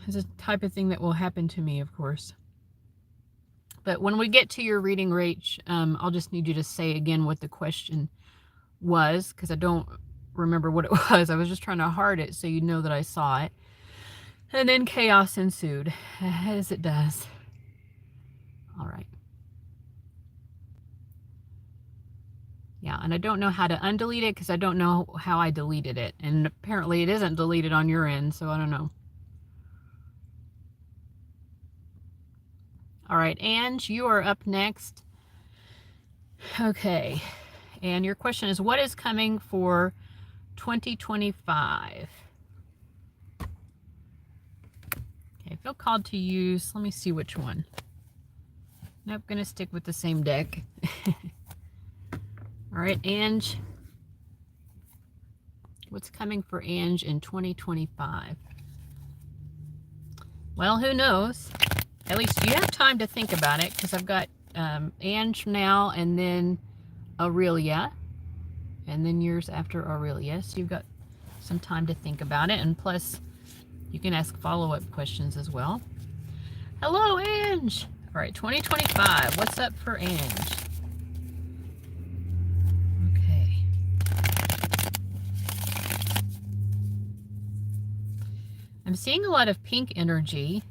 It's a type of thing that will happen to me, of course. But when we get to your reading, Rach, I'll just need you to say again what the question was, because I don't remember what it was. I was just trying to heart it so you know that I saw it. And then chaos ensued, as it does. All right. Yeah, and I don't know how to undelete it because I don't know how I deleted it. And apparently it isn't deleted on your end, so I don't know. All right, Ange, you are up next. Okay, and your question is, what is coming for 2025? Okay, I feel called to use, let me see which one. Nope, gonna stick with the same deck. All right, Ange. What's coming for Ange in 2025? Well, who knows? At least you have time to think about it, because I've got Ange now, and then Aurelia, and then yours after Aurelia. So you've got some time to think about it, and plus you can ask follow-up questions as well. Hello, Ange. All right, 2025. What's up for Ange? Okay. I'm seeing a lot of pink energy,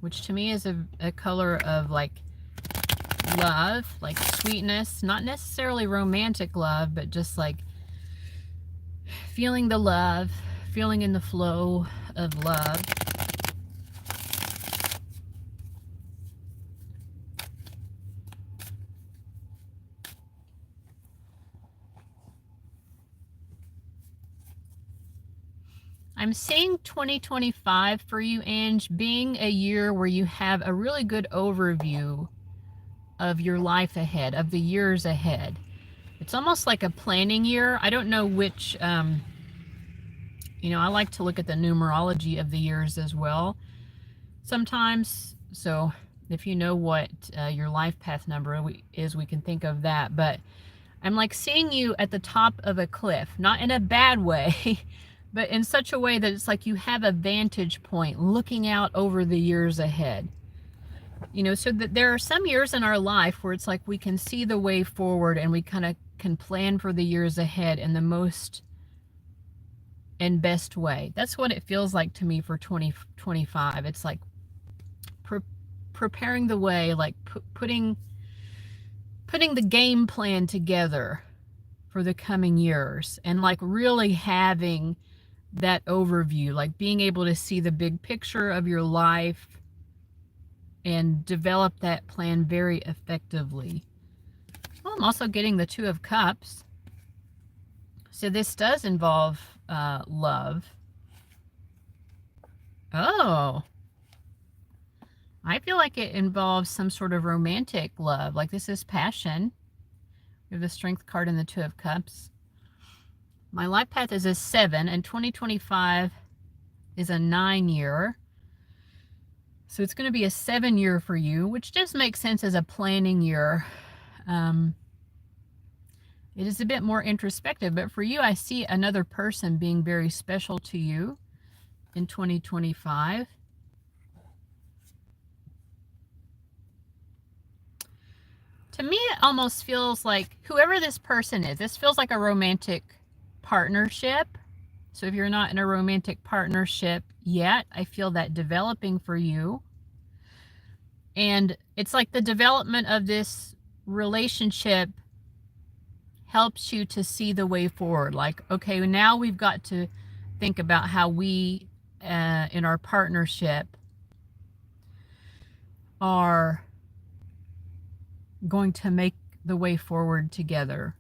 which to me is a color of like love, like sweetness, not necessarily romantic love, but just like feeling the love, feeling in the flow of love. I'm seeing 2025 for you, Ange, being a year where you have a really good overview of your life ahead, of the years ahead. It's almost like a planning year. I don't know which, you know, I like to look at the numerology of the years as well sometimes. So if you know what your life path number is, we can think of that. But I'm like seeing you at the top of a cliff, not in a bad way, but in such a way that it's like you have a vantage point looking out over the years ahead. You know, so that there are some years in our life where it's like we can see the way forward and we kind of can plan for the years ahead in the most and best way. That's what it feels like to me for 2025. It's like preparing the way, like putting the game plan together for the coming years, and like really having that overview, like being able to see the big picture of your life and develop that plan very effectively. Well, I'm also getting the Two of Cups. So this does involve love. Oh, I feel like it involves some sort of romantic love. Like this is passion. We have the Strength card and the Two of Cups. My life path is a 7, and 2025 is a 9 year. So it's going to be a 7 year for you, which does make sense as a planning year. It is a bit more introspective, but for you, I see another person being very special to you in 2025. To me, it almost feels like whoever this person is, this feels like a romantic partnership. So if you're not in a romantic partnership yet, I feel that developing for you. And it's like the development of this relationship helps you to see the way forward. Like, okay, now we've got to think about how we, in our partnership, are going to make the way forward together,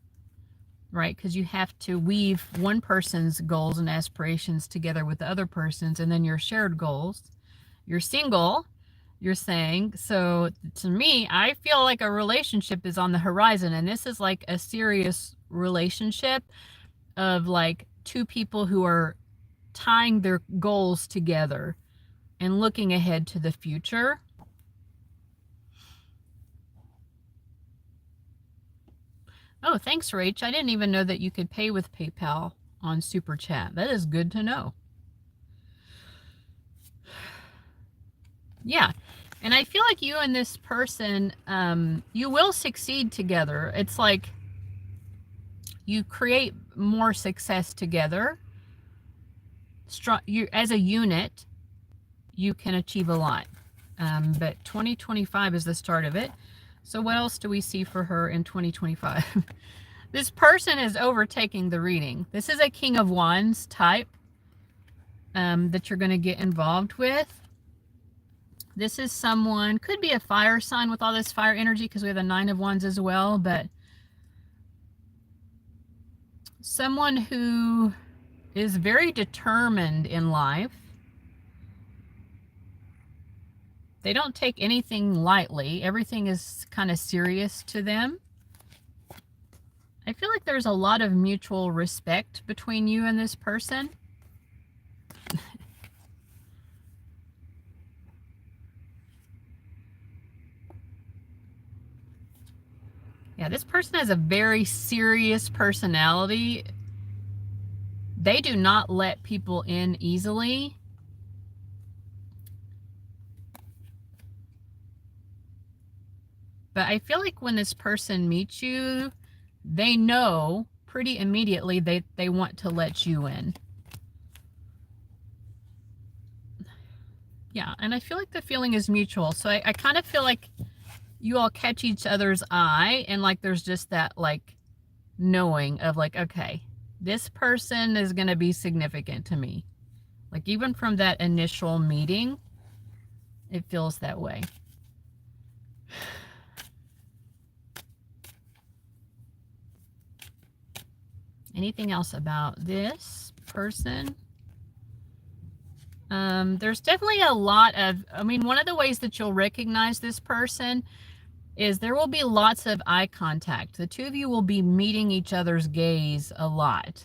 right? Because you have to weave one person's goals and aspirations together with the other person's, and then your shared goals. You're single, you're saying. So to me, I feel like a relationship is on the horizon, and this is like a serious relationship of like two people who are tying their goals together and looking ahead to the future. Oh, thanks, Rach. I didn't even know that you could pay with PayPal on SuperChat. That is good to know. Yeah. And I feel like you and this person, you will succeed together. It's like you create more success together. You, as a unit, you can achieve a lot. But 2025 is the start of it. So what else do we see for her in 2025? This person is overtaking the reading. This is a King of Wands type that you're going to get involved with. This is someone, could be a fire sign with all this fire energy because we have the Nine of Wands as well, but someone who is very determined in life. They don't take anything lightly. Everything is kind of serious to them. I feel like there's a lot of mutual respect between you and this person. Yeah, this person has a very serious personality. They do not let people in easily. But I feel like when this person meets you, they know pretty immediately they want to let you in. Yeah, and I feel like the feeling is mutual. So I kind of feel like you all catch each other's eye, and like there's just that like knowing of like, okay, this person is going to be significant to me. Like even from that initial meeting, it feels that way. Anything else about this person? There's definitely a lot of, I mean, one of the ways that you'll recognize this person is there will be lots of eye contact. The two of you will be meeting each other's gaze a lot.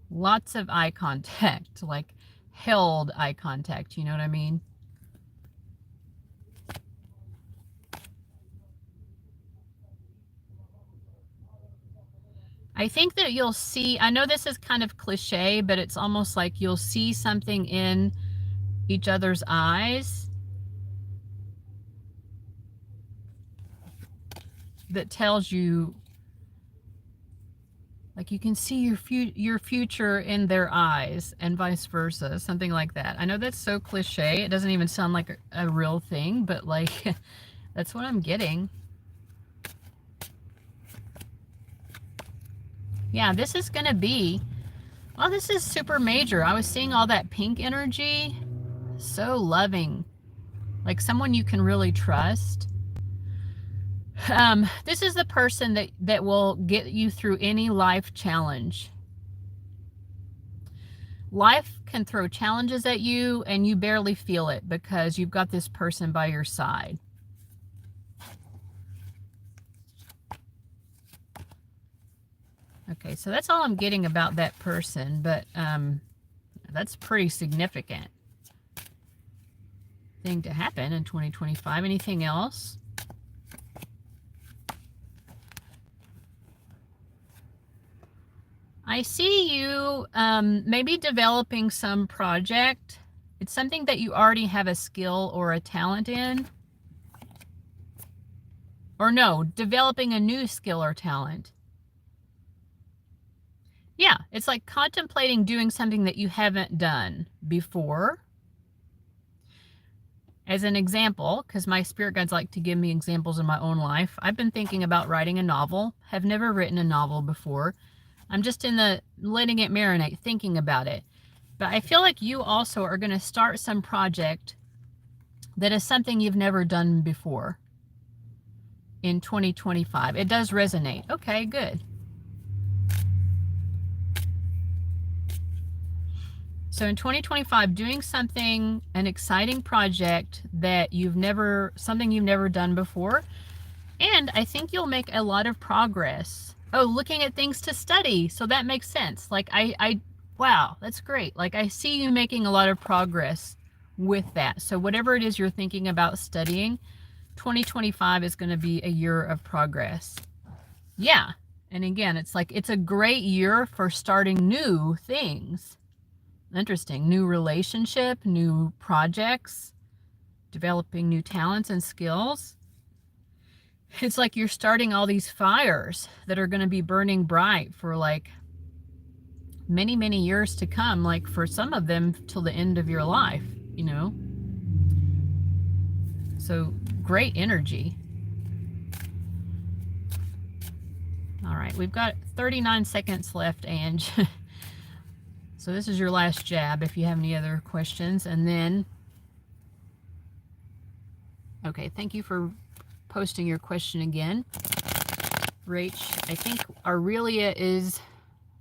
Lots of eye contact, like held eye contact, you know what I mean? I think that you'll see, I know this is kind of cliche, but it's almost like you'll see something in each other's eyes that tells you, like you can see your future in their eyes and vice versa, something like that. I know that's so cliche. It doesn't even sound like a real thing, but like that's what I'm getting. Yeah, this is going to be, well, this is super major. I was seeing all that pink energy. So loving. Like someone you can really trust. This is the person that will get you through any life challenge. Life can throw challenges at you and you barely feel it because you've got this person by your side. Okay, so that's all I'm getting about that person, but that's pretty significant thing to happen in 2025. Anything else? I see you maybe developing some project. It's something that you already have a skill or a talent in. Or no, developing a new skill or talent. Yeah, it's like contemplating doing something that you haven't done before. As an example, because my spirit guides like to give me examples in my own life, I've been thinking about writing a novel. Have never written a novel before. I'm just in the letting it marinate, thinking about it. But I feel like you also are going to start some project that is something you've never done before in 2025. It does resonate. Okay, good. So in 2025, doing something, an exciting project that something you've never done before. And I think you'll make a lot of progress. Oh, looking at things to study. So that makes sense. Like wow, that's great. Like I see you making a lot of progress with that. So whatever it is you're thinking about studying, 2025 is going to be a year of progress. Yeah. And again, it's like, it's a great year for starting new things. Interesting. New relationship, new projects, developing new talents and skills. It's like you're starting all these fires that are going to be burning bright for like many, many years to come. Like for some of them till the end of your life, you know? So great energy. All right, we've got 39 seconds left, Ange. So this is your last jab if you have any other questions. And then, okay, thank you for posting your question again. Rach, I think Aurelia is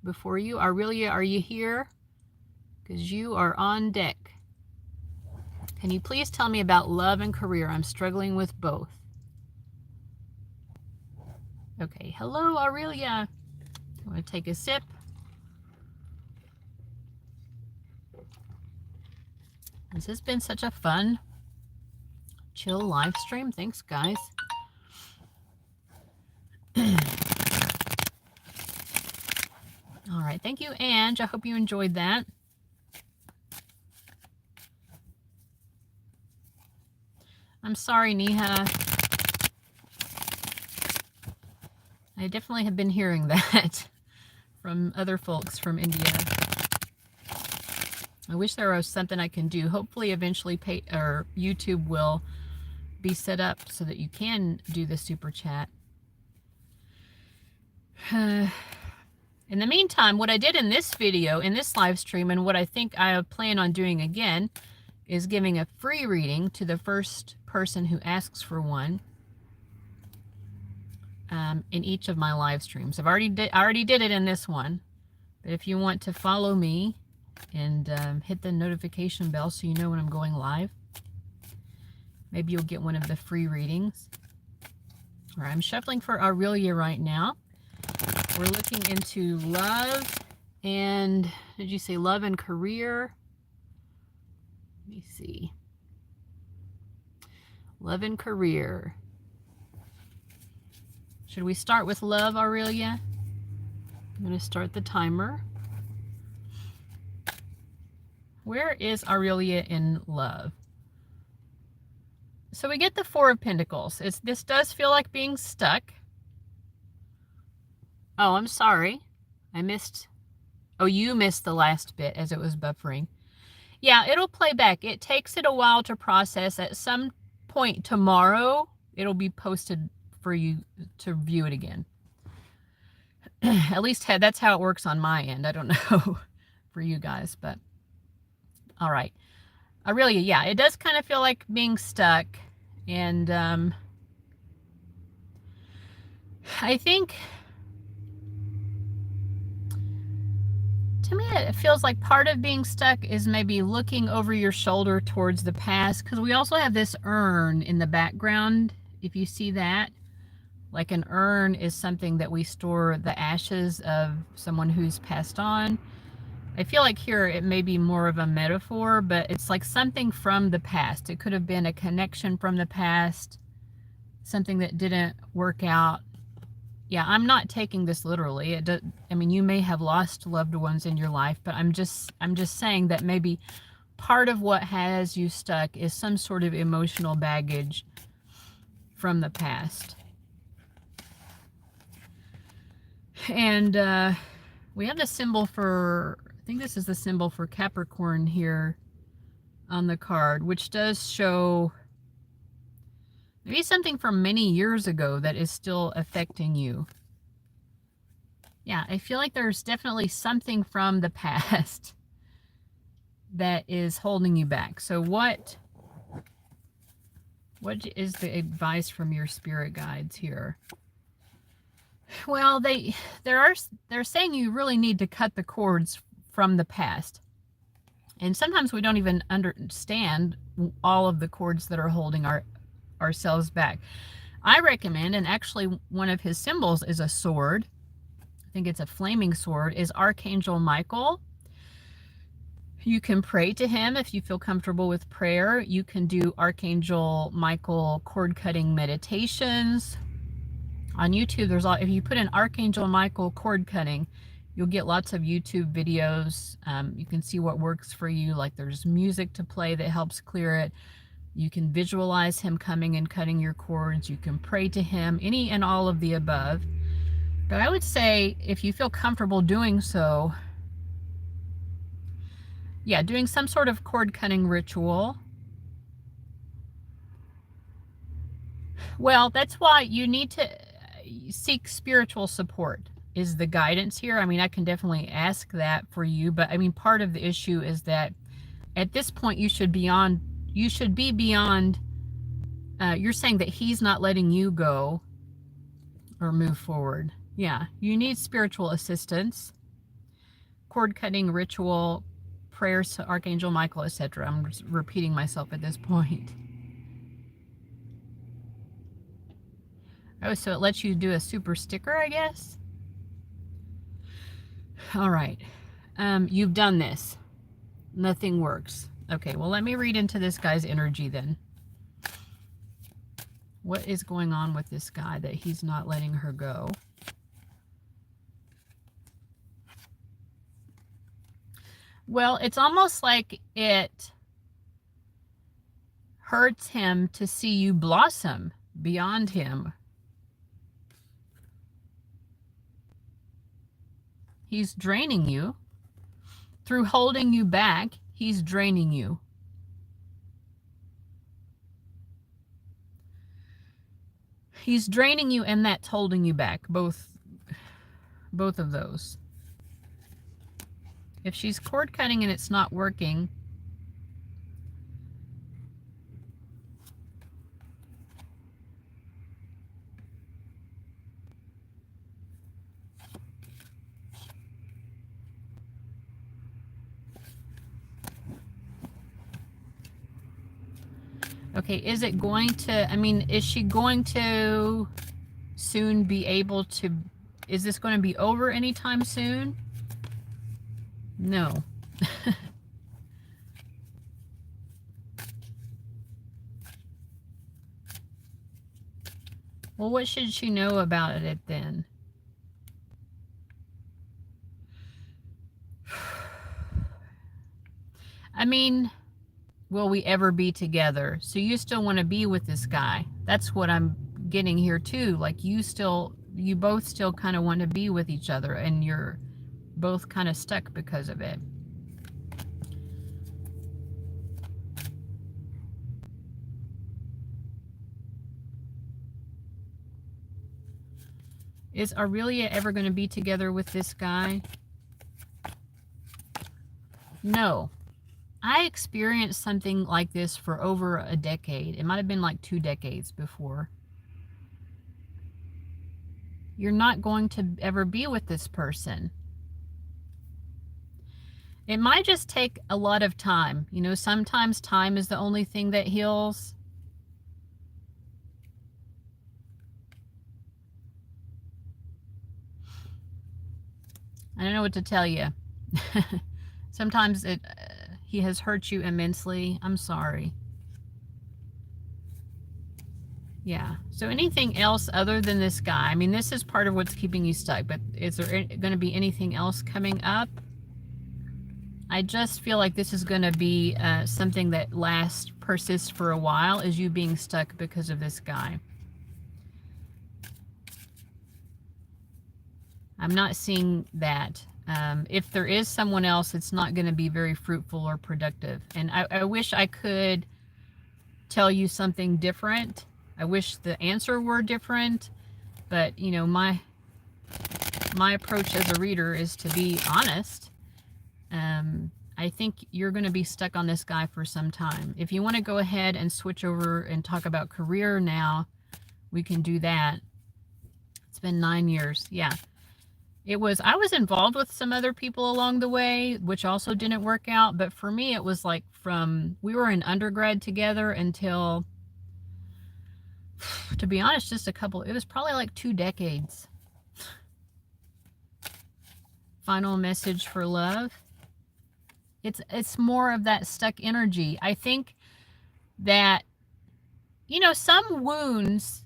before you. Aurelia, are you here? Because you are on deck. Can you please tell me about love and career? I'm struggling with both. Okay, hello, Aurelia. I'm going to take a sip. This has been such a fun, chill live stream. Thanks, guys. All right, thank you, Ange. I hope you enjoyed that. I'm sorry, Neha. I definitely have been hearing that from other folks from India. I wish there was something I can do. Hopefully, eventually, YouTube will be set up so that you can do the super chat. In the meantime, what I did in this video, in this live stream, and what I think I plan on doing again, is giving a free reading to the first person who asks for one in each of my live streams. I already did it in this one, but if you want to follow me and hit the notification bell so you know when I'm going live, maybe you'll get one of the free readings. All right, I'm shuffling for Aurelia right now. We're looking into love and, did you say love and career? Let me see. Love and career. Should we start with love, Aurelia? I'm going to start the timer. Where is Aurelia in love? So we get the Four of Pentacles. This does feel like being stuck. Oh, I'm sorry. I missed. Oh, you missed the last bit as it was buffering. Yeah, it'll play back. It takes it a while to process. At some point tomorrow, it'll be posted for you to view it again. At least that's how it works on my end. I don't know for you guys, but all right. Aurelia, yeah, it does kind of feel like being stuck. And I think, to me, it feels like part of being stuck is maybe looking over your shoulder towards the past, because we also have this urn in the background, if you see that. Like an urn is something that we store the ashes of someone who's passed on. I feel like here it may be more of a metaphor, but it's like something from the past. It could have been a connection from the past, something that didn't work out. Yeah, I'm not taking this literally. I mean, you may have lost loved ones in your life, but I'm just saying that maybe part of what has you stuck is some sort of emotional baggage from the past. And we have the symbol for, I think this is the symbol for Capricorn here on the card, which does show maybe something from many years ago that is still affecting you. Yeah, I feel like there's definitely something from the past that is holding you back. So what is the advice from your spirit guides here? Well, they're saying you really need to cut the cords from the past. And sometimes we don't even understand all of the cords that are holding ourselves back. I recommend, and actually one of his symbols is a sword. I think it's a flaming sword, is Archangel Michael. You can pray to him if you feel comfortable with prayer. You can do Archangel Michael cord cutting meditations. On YouTube, if you put in Archangel Michael cord cutting, you'll get lots of YouTube videos. You can see what works for you. Like there's music to play that helps clear it. You can visualize him coming and cutting your cords. You can pray to him, any and all of the above. But I would say if you feel comfortable doing so, yeah, doing some sort of cord cutting ritual. Well, that's why you need to seek spiritual support is the guidance here. I mean, I can definitely ask that for you, but I mean, part of the issue is that at this point you should be beyond, you're saying that he's not letting you go or move forward. Yeah, you need spiritual assistance, cord cutting ritual, prayers to Archangel Michael, etc. I'm just repeating myself at this point. Oh, so it lets you do a super sticker, I guess? All right. You've done this. Nothing works. Okay, well, let me read into this guy's energy then. What is going on with this guy that he's not letting her go? Well, it's almost like it hurts him to see you blossom beyond him. He's draining you. Through holding you back, he's draining you. He's draining you and that's holding you back. Both of those. If she's cord cutting and it's not working, okay, is it going to, I mean, is she going to soon be able to, is this going to be over anytime soon? No. Well, what should she know about it then? I mean, will we ever be together? So you still want to be with this guy. That's what I'm getting here too. Like you both still kind of want to be with each other, and you're both kind of stuck because of it. Is Aurelia ever going to be together with this guy? No. I experienced something like this for over a decade. It might have been like 2 decades before. You're not going to ever be with this person. It might just take a lot of time. You know, sometimes time is the only thing that heals. I don't know what to tell you. Sometimes he has hurt you immensely. I'm sorry. Yeah. So anything else other than this guy? I mean, this is part of what's keeping you stuck, but is there going to be anything else coming up? I just feel like this is going to be something that persists for a while, is you being stuck because of this guy. I'm not seeing that. If there is someone else, it's not going to be very fruitful or productive. And I wish I could tell you something different. I wish the answer were different. But, you know, my approach as a reader is to be honest. I think you're going to be stuck on this guy for some time. If you want to go ahead and switch over and talk about career now, we can do that. It's been 9 years. Yeah. I was involved with some other people along the way, which also didn't work out. But for me, it was like we were in undergrad together until, to be honest, it was probably like 2 decades. Final message for love. It's more of that stuck energy. I think that, you know, some wounds,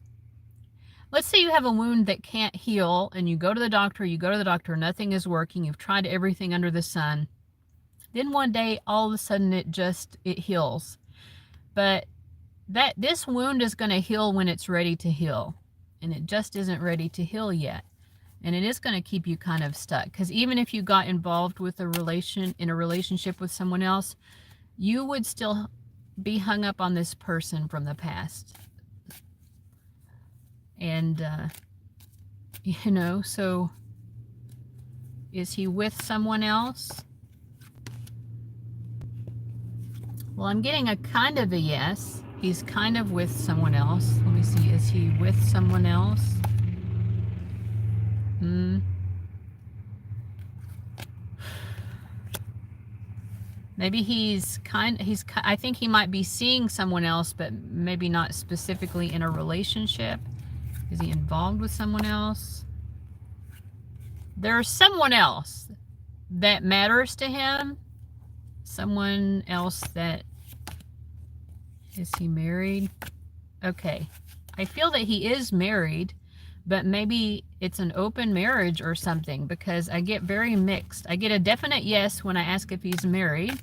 let's say you have a wound that can't heal and you go to the doctor, nothing is working, you've tried everything under the sun. Then one day, all of a sudden, it heals. But this wound is going to heal when it's ready to heal. And it just isn't ready to heal yet. And it is going to keep you kind of stuck. Because even if you got involved with in a relationship with someone else, you would still be hung up on this person from the past. And, you know, so is he with someone else? Well, I'm getting a kind of a yes. He's kind of with someone else. Let me see. Is he with someone else? Maybe I think he might be seeing someone else, but maybe not specifically in a relationship. Is he involved with someone else? There's someone else that matters to him. Someone else that... Is he married? Okay. I feel that he is married, but maybe it's an open marriage or something, because I get very mixed. I get a definite yes when I ask if he's married,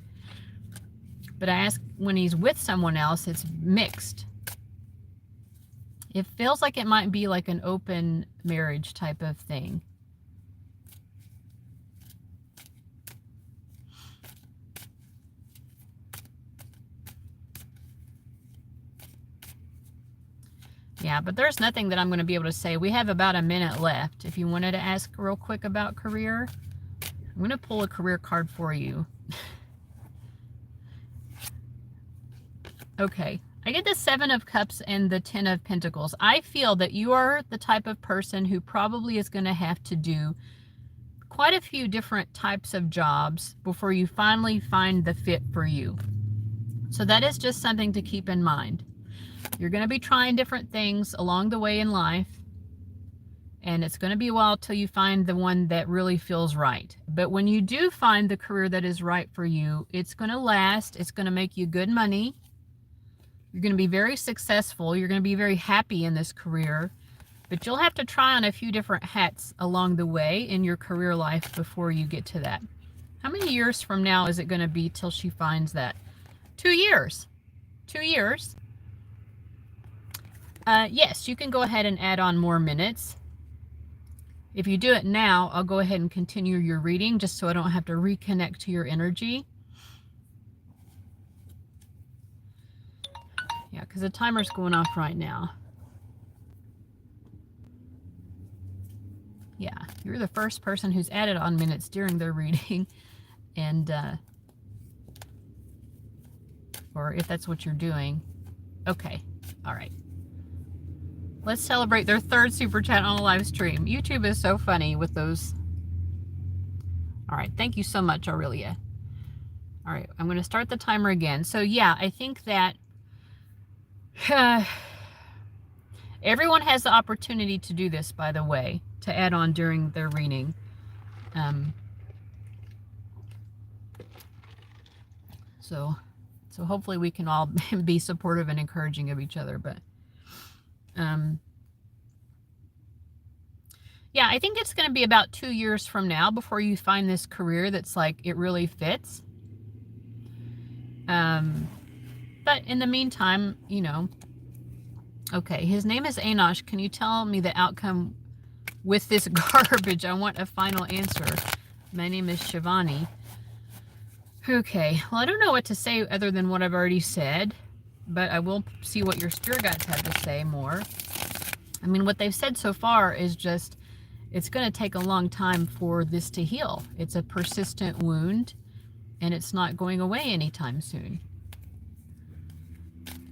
but I ask when he's with someone else, it's mixed. It feels like it might be like an open marriage type of thing. Yeah, but there's nothing that I'm going to be able to say. We have about a minute left. If you wanted to ask real quick about career, I'm going to pull a career card for you. Okay, I get the 7 of Cups and the 10 of Pentacles. I feel that you are the type of person who probably is going to have to do quite a few different types of jobs before you finally find the fit for you. So that is just something to keep in mind. You're going to be trying different things along the way in life, and it's going to be a while till you find the one that really feels right. But when you do find the career that is right for you, it's going to last. It's going to make you good money. You're going to be very successful. You're going to be very happy in this career, but you'll have to try on a few different hats along the way in your career life before you get to that. How many years from now is it going to be till she finds that? 2 years. 2 years. Yes, you can go ahead and add on more minutes. If you do it now, I'll go ahead and continue your reading just so I don't have to reconnect to your energy. Yeah, because the timer's going off right now. Yeah, you're the first person who's added on minutes during their reading. And, or if that's what you're doing. Okay, all right. Let's celebrate their 3rd super chat on a live stream. YouTube is so funny with those. All right, thank you so much, Aurelia. All right, I'm going to start the timer again. So yeah, I think that everyone has the opportunity to do this, by the way, to add on during their reading. So hopefully we can all be supportive and encouraging of each other. But yeah, I think it's going to be about 2 years from now before you find this career that's like it really fits. But in the meantime, you know, okay, his name is Enosh. Can you tell me the outcome with this garbage? I want a final answer. My name is Shivani. Okay, well, I don't know what to say other than what I've already said, but I will see what your spirit guides have to say more. I mean, what they've said so far is just, it's going to take a long time for this to heal. It's a persistent wound, and it's not going away anytime soon.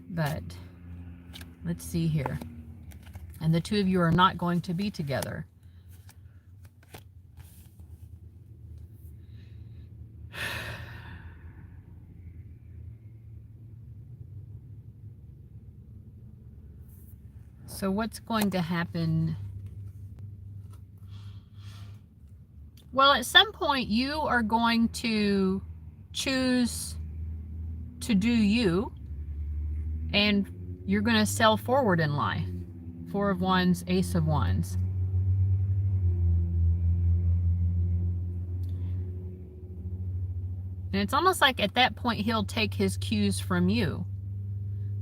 But let's see here. And the 2 of you are not going to be together. So what's going to happen? Well, at some point you are going to choose to do you, and you're going to sail forward in life. 4 of Wands, Ace of Wands. And it's almost like at that point he'll take his cues from you.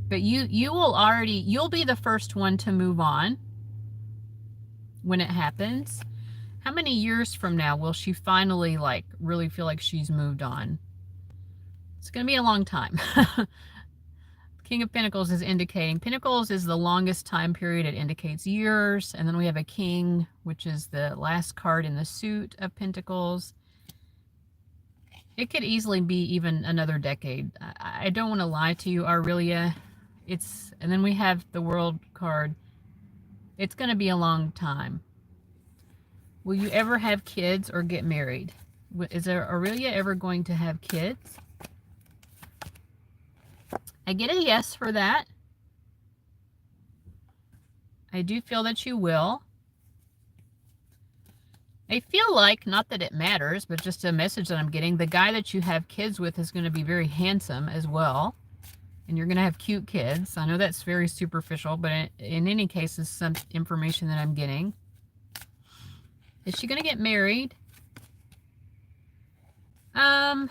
But you will already, you'll be the first one to move on when it happens. How many years from now will she finally like really feel like she's moved on? It's going to be a long time. King of Pentacles is indicating, Pentacles is the longest time period. It indicates years. And then we have a King, which is the last card in the suit of Pentacles. It could easily be even another decade. I don't want to lie to you, Aurelia. And then we have the World card. It's going to be a long time. Will you ever have kids or get married? Is Aurelia ever going to have kids? I get a yes for that. I do feel that you will. I feel like, not that it matters, but just a message that I'm getting, the guy that you have kids with is going to be very handsome as well. And you're going to have cute kids. I know that's very superficial, but in any case, it's some information that I'm getting. Is she going to get married? I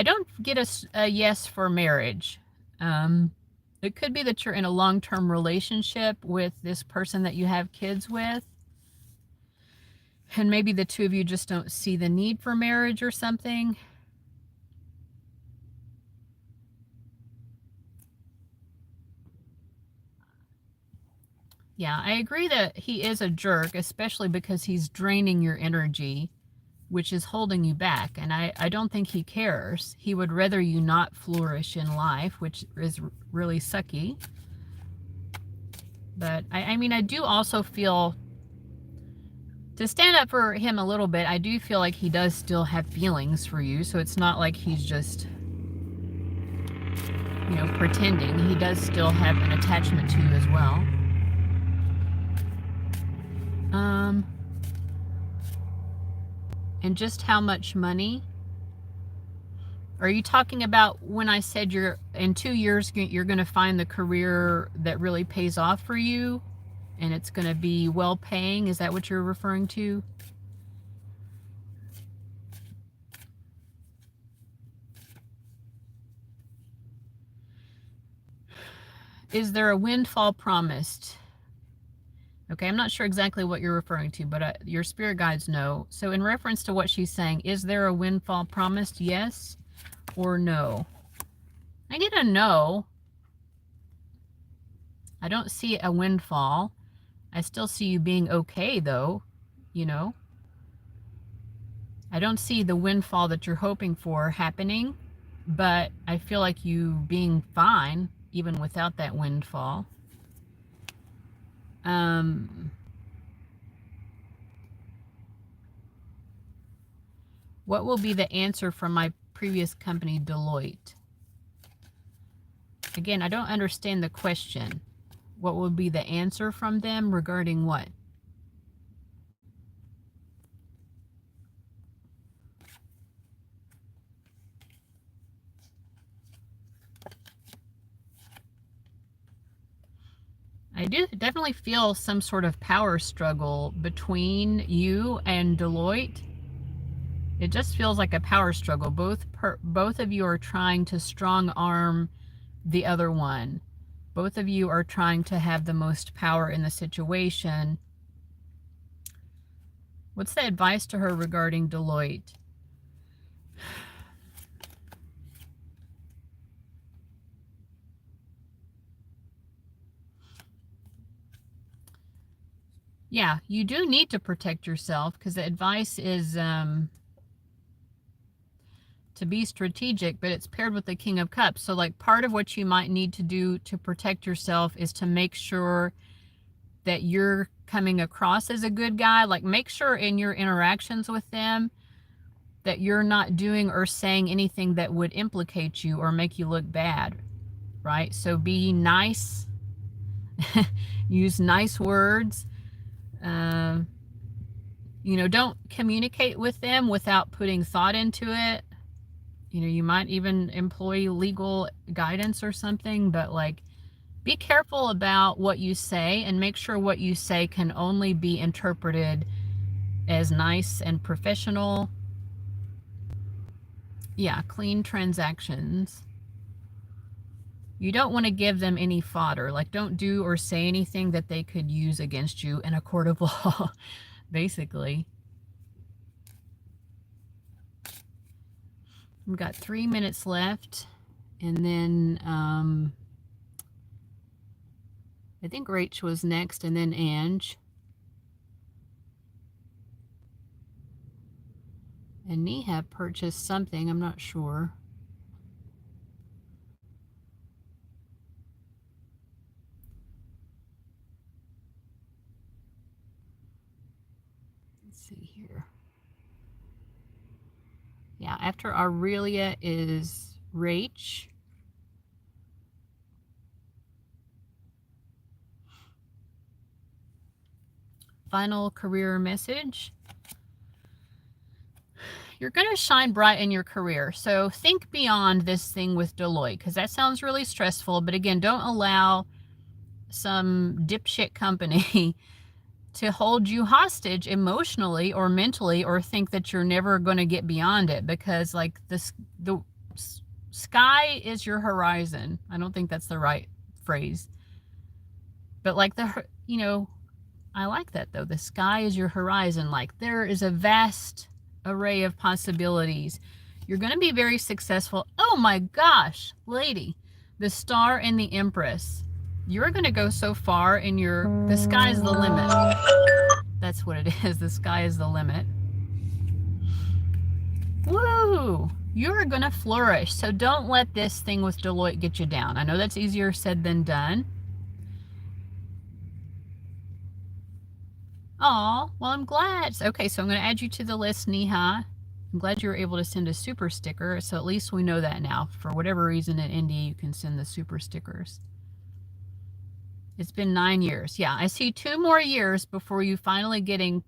don't get a yes for marriage. It could be that you're in a long-term relationship with this person that you have kids with. And maybe the 2 of you just don't see the need for marriage or something. Yeah, I agree that he is a jerk, especially because he's draining your energy, which is holding you back. And I don't think he cares. He would rather you not flourish in life, which is really sucky. But I mean, I do also feel, to stand up for him a little bit, I do feel like he does still have feelings for you. So it's not like he's just, you know, pretending. He does still have an attachment to you as well. And just how much money? Are you talking about when I said you're in 2 years you're going to find the career that really pays off for you and it's going to be well paying? Is that what you're referring to? Is there a windfall promised? Okay, I'm not sure exactly what you're referring to, but your spirit guides know. So in reference to what she's saying, is there a windfall promised? Yes or no? I get a no. I don't see a windfall. I still see you being okay, though, you know. I don't see the windfall that you're hoping for happening, but I feel like you being fine even without that windfall. What will be the answer from my previous company, Deloitte? Again, I don't understand the question. What will be the answer from them regarding what? I do definitely feel some sort of power struggle between you and Deloitte. It just feels like a power struggle. Both of you are trying to strong arm the other one. Both of you are trying to have the most power in the situation. What's the advice to her regarding Deloitte? Yeah, you do need to protect yourself, because the advice is to be strategic, but it's paired with the King of Cups. So like part of what you might need to do to protect yourself is to make sure that you're coming across as a good guy. Like make sure in your interactions with them that you're not doing or saying anything that would implicate you or make you look bad, right? So be nice, use nice words. You know, don't communicate with them without putting thought into it. You know, you might even employ legal guidance or something, but like be careful about what you say and make sure what you say can only be interpreted as nice and professional. Yeah, clean transactions. You don't want to give them any fodder. Like don't do or say anything that they could use against you in a court of law, basically. We've got 3 minutes left, and then I think Rach was next, and then Ange. And Neha purchased something, I'm not sure. Let's see here. Yeah, after Aurelia is Rach. Final career message. You're going to shine bright in your career. So think beyond this thing with Deloitte, because that sounds really stressful. But again, don't allow some dipshit company to hold you hostage emotionally or mentally, or think that you're never going to get beyond it, because like the sky is your horizon. I don't think that's the right phrase, but like you know, I like that though. The sky is your horizon. Like there is a vast array of possibilities. You're going to be very successful. Oh my gosh, lady, the Star and the Empress. You're going to go so far in the sky's the limit. That's what it is. The sky is the limit. Woo! You're going to flourish. So don't let this thing with Deloitte get you down. I know that's easier said than done. Oh, well, I'm glad. Okay, so I'm going to add you to the list, Neha. I'm glad you were able to send a super sticker. So at least we know that now. For whatever reason in India, you can send the super stickers. It's been 9 years. Yeah, I see 2 more years before you finally getting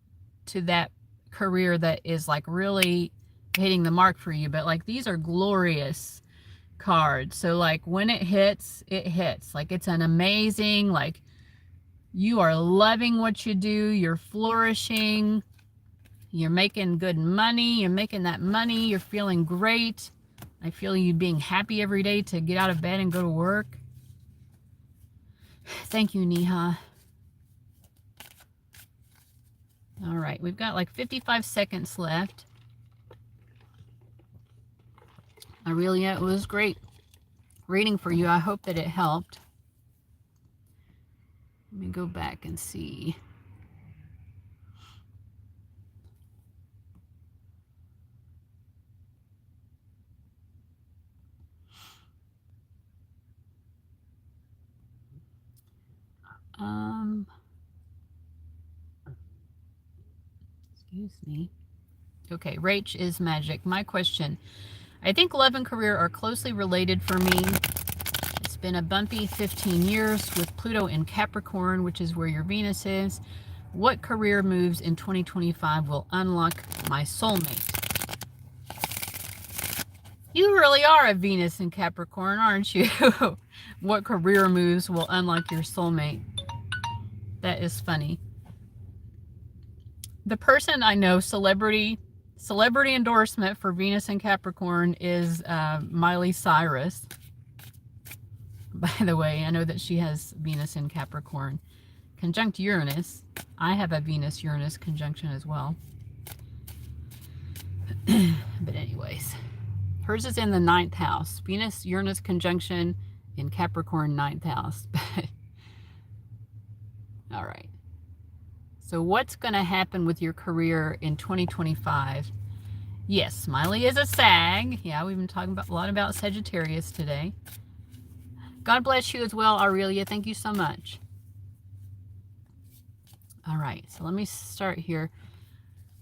to that career that is like really hitting the mark for you. But like these are glorious cards. So like when it hits, it hits. Like it's an amazing, like you are loving what you do. You're flourishing. You're making good money. You're making that money. You're feeling great. I feel you being happy every day to get out of bed and go to work. Thank you, Neha. All right, we've got like 55 seconds left. Aurelia, it was great reading for you. I hope that it helped. Let me go back and see. Excuse me. Okay, Rach is magic. My question. I think love and career are closely related for me. It's been a bumpy 15 years with Pluto in Capricorn, which is where your Venus is. What career moves in 2025 will unlock my soulmate? You really are a Venus in Capricorn, aren't you? What career moves will unlock your soulmate? That is funny. The person I know, celebrity endorsement for Venus and Capricorn is Miley Cyrus. By the way, I know that she has Venus in Capricorn. Conjunct Uranus. I have a Venus-Uranus conjunction as well. But anyways, hers is in the 9th house. Venus-Uranus conjunction in Capricorn 9th house. All right. So what's going to happen with your career in 2025? Yes, Smiley is a Sag. Yeah, we've been talking a lot about Sagittarius today. God bless you as well, Aurelia. Thank you so much. All right, so let me start here.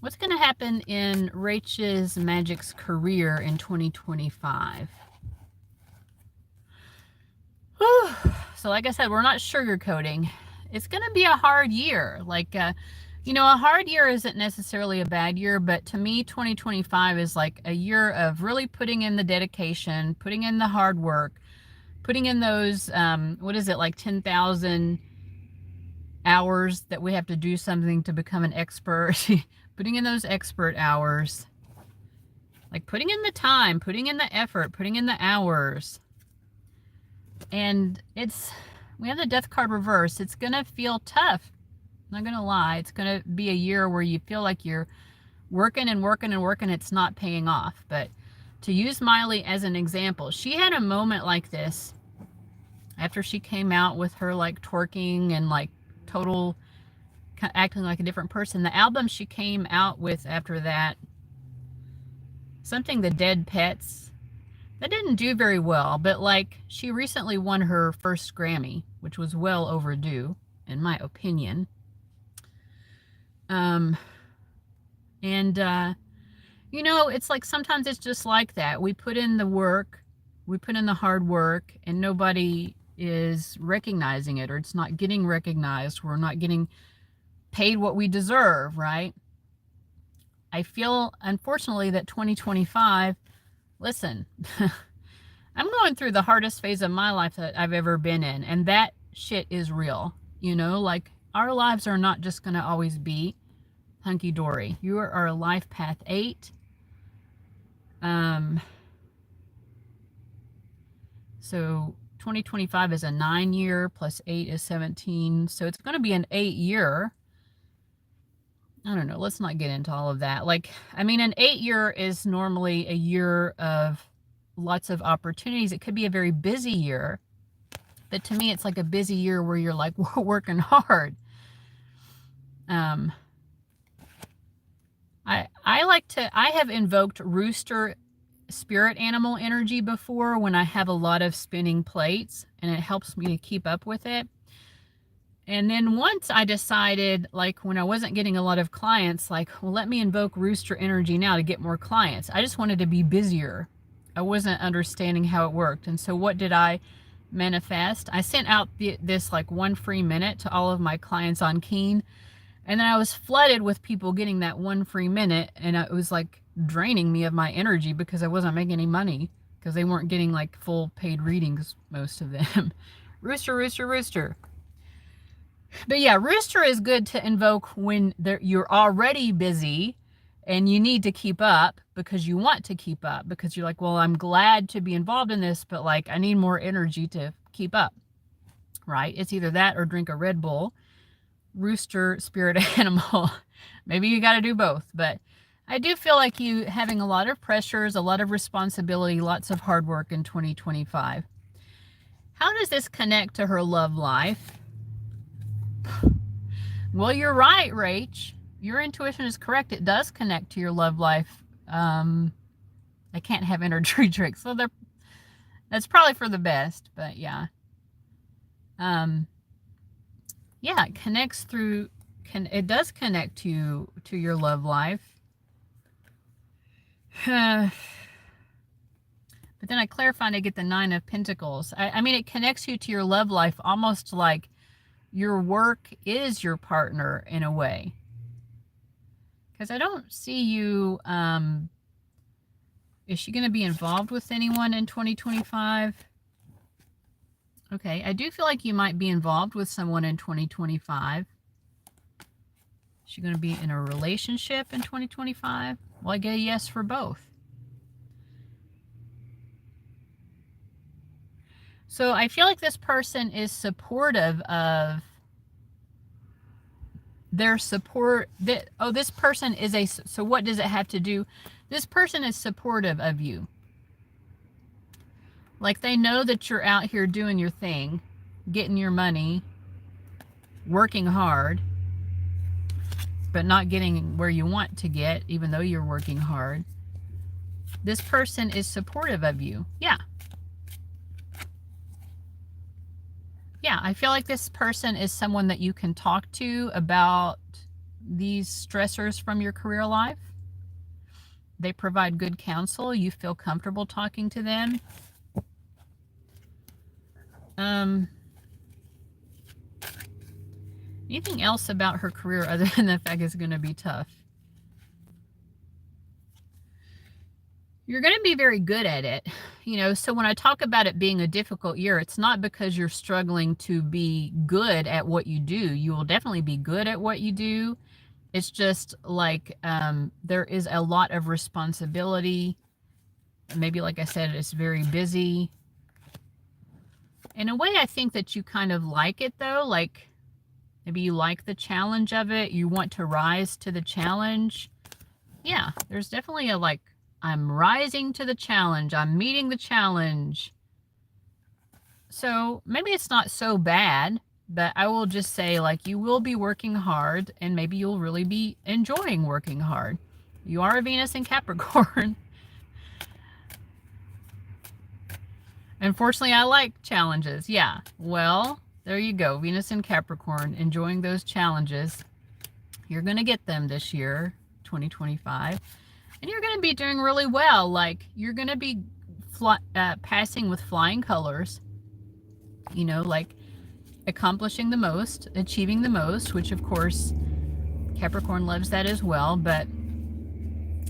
What's going to happen in Rach's Magic's career in 2025? Whew. So like I said, we're not sugarcoating. It's going to be a hard year. Like, you know, a hard year isn't necessarily a bad year, but to me, 2025 is like a year of really putting in the dedication, putting in the hard work, putting in those, what is it, like 10,000 hours that we have to do something to become an expert, putting in those expert hours, like putting in the time, putting in the effort, putting in the hours. And we have the Death card reversed. It's going to feel tough. I'm not going to lie. It's going to be a year where you feel like you're working and working and working. It's not paying off. But to use Miley as an example, she had a moment like this after she came out with her like twerking and like total acting like a different person. The album she came out with after that, something, The Dead Pets, that didn't do very well, but like she recently won her first Grammy, which was well overdue in my opinion. You know, it's like sometimes it's just like that. We put in the work, we put in the hard work, and nobody is recognizing it, or it's not getting recognized. We're not getting paid what we deserve, right? I feel, unfortunately, that 2025, listen, I'm going through the hardest phase of my life that I've ever been in, and that shit is real. You know, like our lives are not just going to always be hunky-dory. You are a life path 8. So 2025 is a 9-year plus 8 is 17. So it's going to be an 8-year. I don't know. Let's not get into all of that. Like, I mean, an 8-year is normally a year of lots of opportunities. It could be a very busy year, but to me, it's like a busy year where you're like, we're working hard. I have invoked rooster spirit animal energy before when I have a lot of spinning plates, and it helps me to keep up with it. And then once I decided, like when I wasn't getting a lot of clients, like, well, let me invoke rooster energy now to get more clients. I just wanted to be busier. I wasn't understanding how it worked. And so what did I manifest? I sent out this like 1 free minute to all of my clients on Keen. And then I was flooded with people getting that 1 free minute. And it was like draining me of my energy because I wasn't making any money because they weren't getting like full paid readings, most of them. Rooster, rooster, rooster. But yeah, rooster is good to invoke when you're already busy and you need to keep up because you want to keep up, because you're like, well, I'm glad to be involved in this, but like I need more energy to keep up. right? It's either that or drink a Red Bull. Rooster, spirit animal. Maybe you got to do both, but I do feel like you having a lot of pressures, a lot of responsibility, lots of hard work in 2025. How does this connect to her love life? Well, you're right, Rach. Your intuition is correct. It does connect to your love life. I can't have energy drinks, so that's probably for the best, but yeah. Yeah, it connects through, it does connect to your love life. But then I clarify and I get the 9 of Pentacles. I mean, it connects you to your love life almost like your work is your partner in a way. Because I don't see you, is she going to be involved with anyone in 2025? Okay, I do feel like you might be involved with someone in 2025. Is she going to be in a relationship in 2025? Well, I get a yes for both. So I feel like this person is supportive of their support. This person is a, so what does it have to do? This person is supportive of you. Like they know that you're out here doing your thing, getting your money, working hard, but not getting where you want to get, even though you're working hard. This person is supportive of you. Yeah. Yeah, I feel like this person is someone that you can talk to about these stressors from your career life. They provide good counsel. You feel comfortable talking to them. Anything else about her career other than the fact it's going to be tough? You're going to be very good at it. You know, so when I talk about it being a difficult year, it's not because you're struggling to be good at what you do. You will definitely be good at what you do. It's just like there is a lot of responsibility. Maybe, like I said, it's very busy. In a way, I think that you kind of like it, though. Like, maybe you like the challenge of it. You want to rise to the challenge. Yeah, there's definitely a, like, I'm rising to the challenge. I'm meeting the challenge. So maybe it's not so bad, but I will just say, like, you will be working hard, and maybe you'll really be enjoying working hard. You are a Venus in Capricorn. Unfortunately, I like challenges. Yeah, well, there you go. Venus in Capricorn, enjoying those challenges. You're going to get them this year, 2025. And you're going to be doing really well. Like, you're going to be passing with flying colors. You know, like accomplishing the most, achieving the most, which of course Capricorn loves that as well. But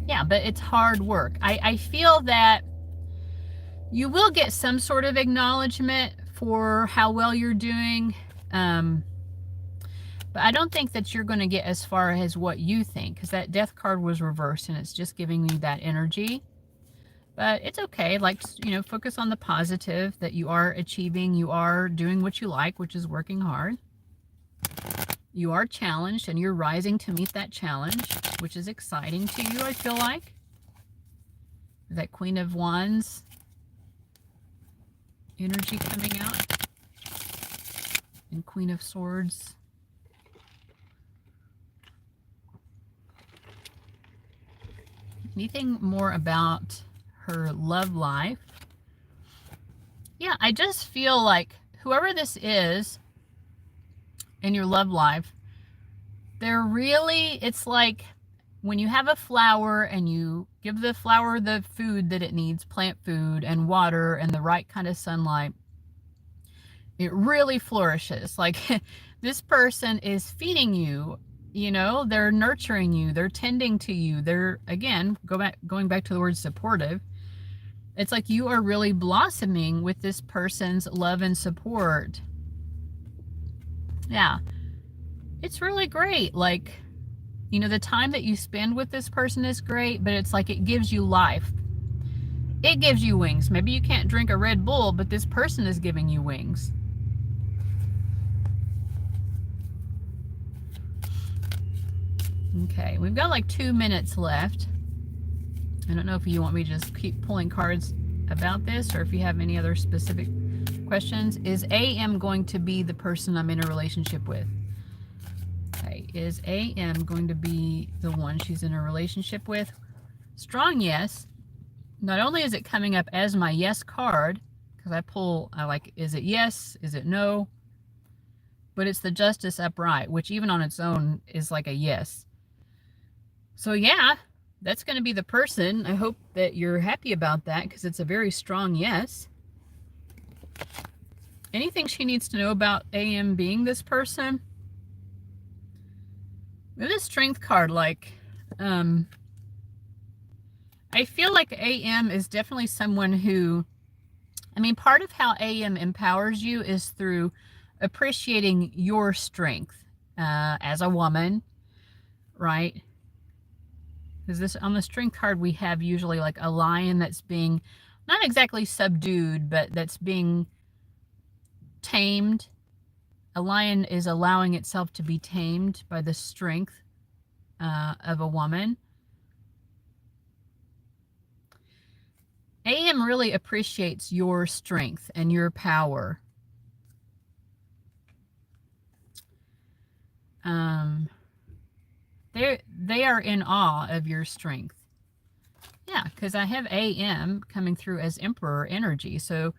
yeah, but it's hard work. I feel that you will get some sort of acknowledgement for how well you're doing. But I don't think that you're going to get as far as what you think, because that death card was reversed and it's just giving you that energy. But it's okay. Like, you know, focus on the positive that you are achieving. You are doing what you like, which is working hard. You are challenged and you're rising to meet that challenge, which is exciting to you, I feel like. That Queen of Wands energy coming out. And Queen of Swords. Anything more about her love life? Yeah, I just feel like whoever this is in your love life, they're really, it's like when you have a flower and you give the flower the food that it needs, plant food and water and the right kind of sunlight, it really flourishes. Like this person is feeding you, you know, they're nurturing you, they're tending to you, they're, again, going back to the word supportive. It's like you are really blossoming with this person's love and support. Yeah, it's really great. Like, you know, the time that you spend with this person is great, but it's like it gives you life. It gives you wings. Maybe you can't drink a Red Bull, but this person is giving you wings. Okay, we've got like 2 minutes left. I don't know if you want me to just keep pulling cards about this or if you have any other specific questions. Is AM going to be the person I'm in a relationship with? Okay, is AM going to be the one she's in a relationship with? Strong yes. Not only is it coming up as my yes card, because I like, is it yes? Is it no? But it's the Justice upright, which even on its own is like a yes. So yeah, that's going to be the person. I hope that you're happy about that because it's a very strong yes. Anything she needs to know about AM being this person? With a strength card, like, I feel like AM is definitely someone who, I mean, part of how AM empowers you is through appreciating your strength as a woman, right? Because this on the strength card we have usually like a lion that's being not exactly subdued, but that's being tamed. A lion is allowing itself to be tamed by the strength of a woman. AM really appreciates your strength and your power. They are in awe of your strength. Yeah, because I have AM coming through as Emperor energy. So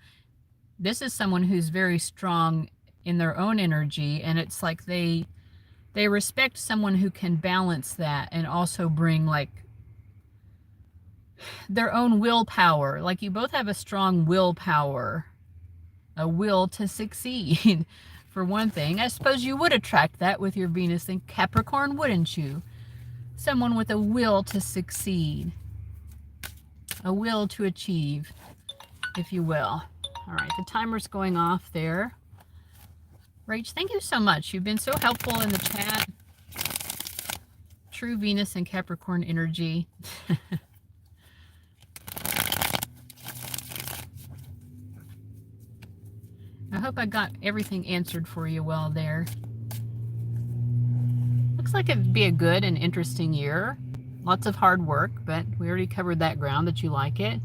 this is someone who's very strong in their own energy, and it's like they respect someone who can balance that and also bring like their own willpower. Like you both have a strong willpower, a will to succeed. For one thing, I suppose you would attract that with your Venus in Capricorn, wouldn't you? Someone with a will to succeed, a will to achieve, if you will. All right, the timer's going off there. Rach, thank you so much. You've been so helpful in the chat. True Venus and Capricorn energy. I hope I got everything answered for you well there. Looks like it'd be a good and interesting year. Lots of hard work, but we already covered that ground that you like it.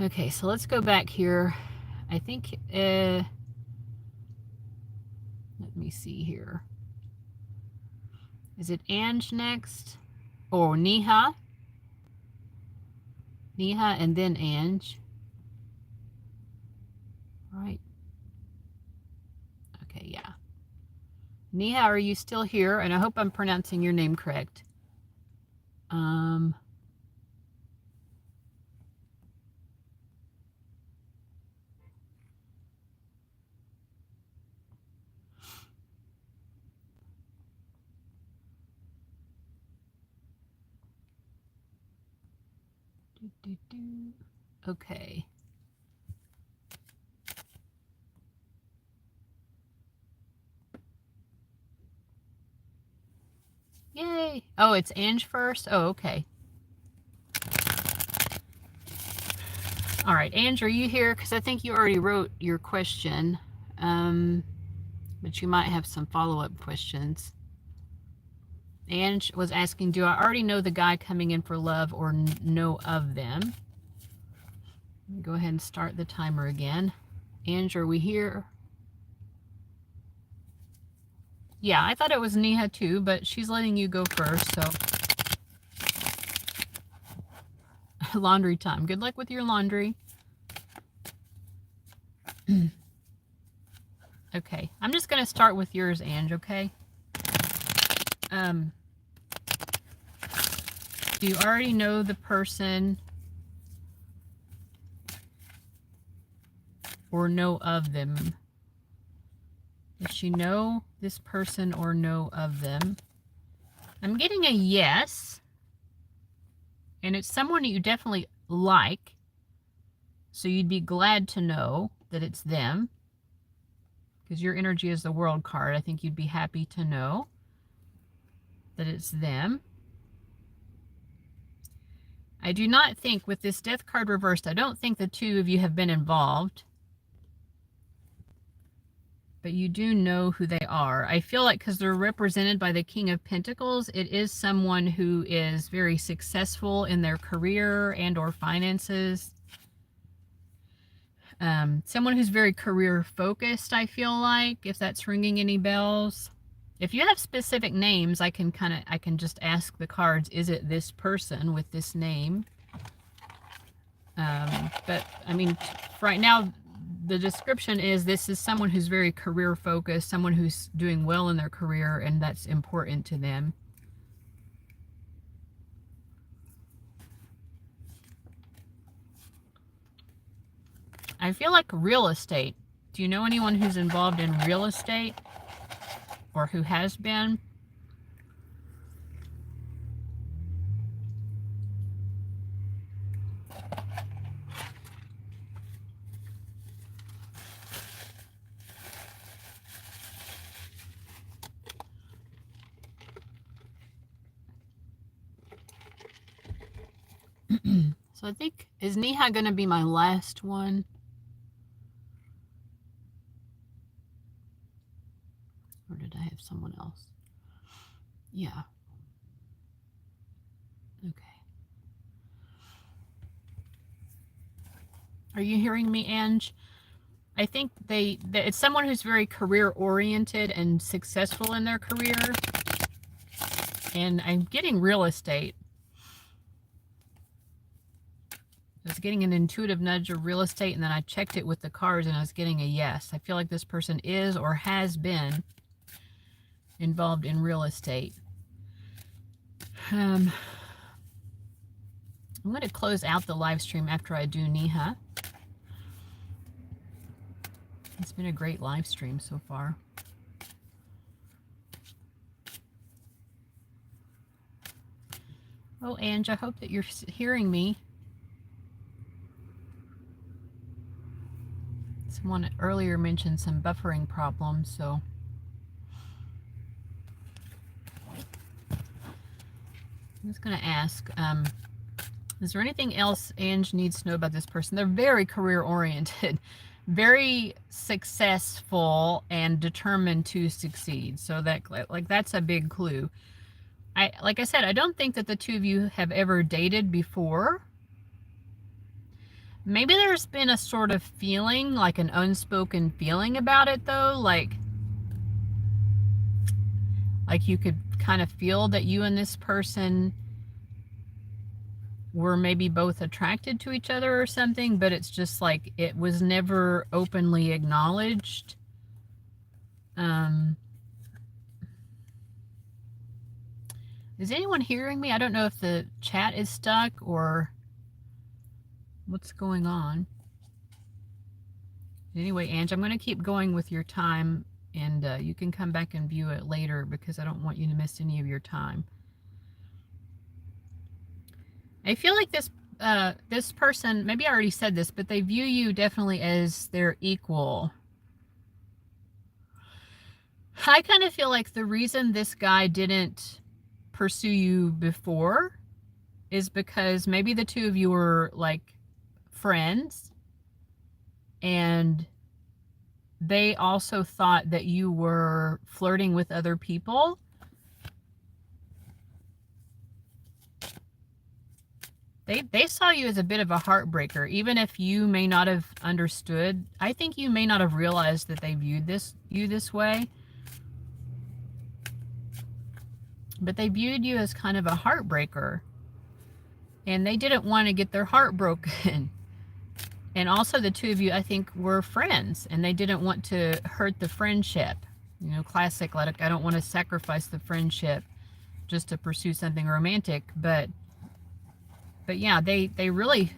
Okay, so let's go back here. I think, let me see here. Is it Ange next? Or Neha? Neha and then Ange. Right. Okay, yeah. Neha, are you still here? And I hope I'm pronouncing your name correct. Okay. Yay. Oh, it's Ange first? Oh, okay. All right, Ange, are you here? Because I think you already wrote your question, but you might have some follow-up questions. Ange was asking, do I already know the guy coming in for love or know of them? Go ahead and start the timer again. Ange, are we here? Yeah, I thought it was Neha too, but she's letting you go first, so. Laundry time. Good luck with your laundry. Okay, I'm just going to start with yours, Ange, okay? Do you already know the person or know of them? Does she know this person or know of them? I'm getting a yes. And it's someone you definitely like. So you'd be glad to know that it's them. Because your energy is the World card. I think you'd be happy to know that it's them. I do not think, with this Death card reversed, I don't think the two of you have been involved. but you do know who they are. I feel like because they're represented by the King of Pentacles, it is someone who is very successful in their career and or finances. Someone who's very career focused, I feel like, if that's ringing any bells. If you have specific names, I can just ask the cards, is it this person with this name? But I mean, right now, the description is this is someone who's very career focused, someone who's doing well in their career, and that's important to them. I feel like real estate. Do you know anyone who's involved in real estate or who has been? So I think, is Neha going to be my last one? Or did I have someone else? Yeah. Okay. Are you hearing me, Ange? I think it's someone who's very career oriented and successful in their career. And I'm getting real estate. I was getting an intuitive nudge of real estate, and then I checked it with the cards, and I was getting a yes. I feel like this person is or has been involved in real estate. I'm going to close out the live stream after I do Neha. It's been a great live stream so far. Oh, Ange, I hope that you're hearing me. Someone earlier mentioned some buffering problems, so I'm just going to ask, is there anything else Ange needs to know about this person? They're very career-oriented, very successful, and determined to succeed. So that, like, that's a big clue. Like I said, I don't think that the two of you have ever dated before. Maybe there's been a sort of feeling, like an unspoken feeling about it, though. Like you could kind of feel that you and this person were maybe both attracted to each other or something, but it's just like it was never openly acknowledged. Is anyone hearing me? I don't know if the chat is stuck or what's going on. Anyway, Ange, I'm going to keep going with your time, and you can come back and view it later because I don't want you to miss any of your time. I feel like this person, maybe I already said this, but they view you definitely as their equal. I kind of feel like the reason this guy didn't pursue you before is because maybe the two of you were like friends, and they also thought that you were flirting with other people. They saw you as a bit of a heartbreaker, even if you may not have understood. I think you may not have realized that they viewed you this way. But they viewed you as kind of a heartbreaker. And they didn't want to get their heart broken. And also the two of you, I think, were friends. And they didn't want to hurt the friendship. You know, classic, like, I don't want to sacrifice the friendship just to pursue something romantic. But yeah, they really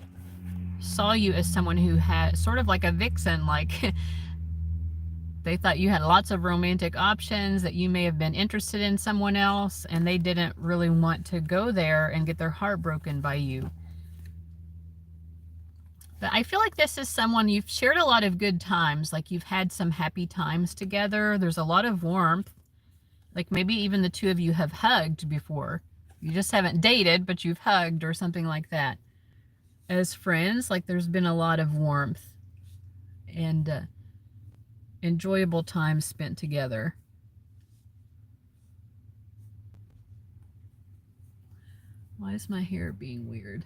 saw you as someone who had sort of like a vixen, like they thought you had lots of romantic options, that you may have been interested in someone else, and they didn't really want to go there and get their heart broken by you. But I feel like this is someone you've shared a lot of good times, like you've had some happy times together. There's a lot of warmth. Like maybe even the two of you have hugged before. You just haven't dated, but you've hugged or something like that. As friends, like there's been a lot of warmth. And enjoyable time spent together. Why is my hair being weird?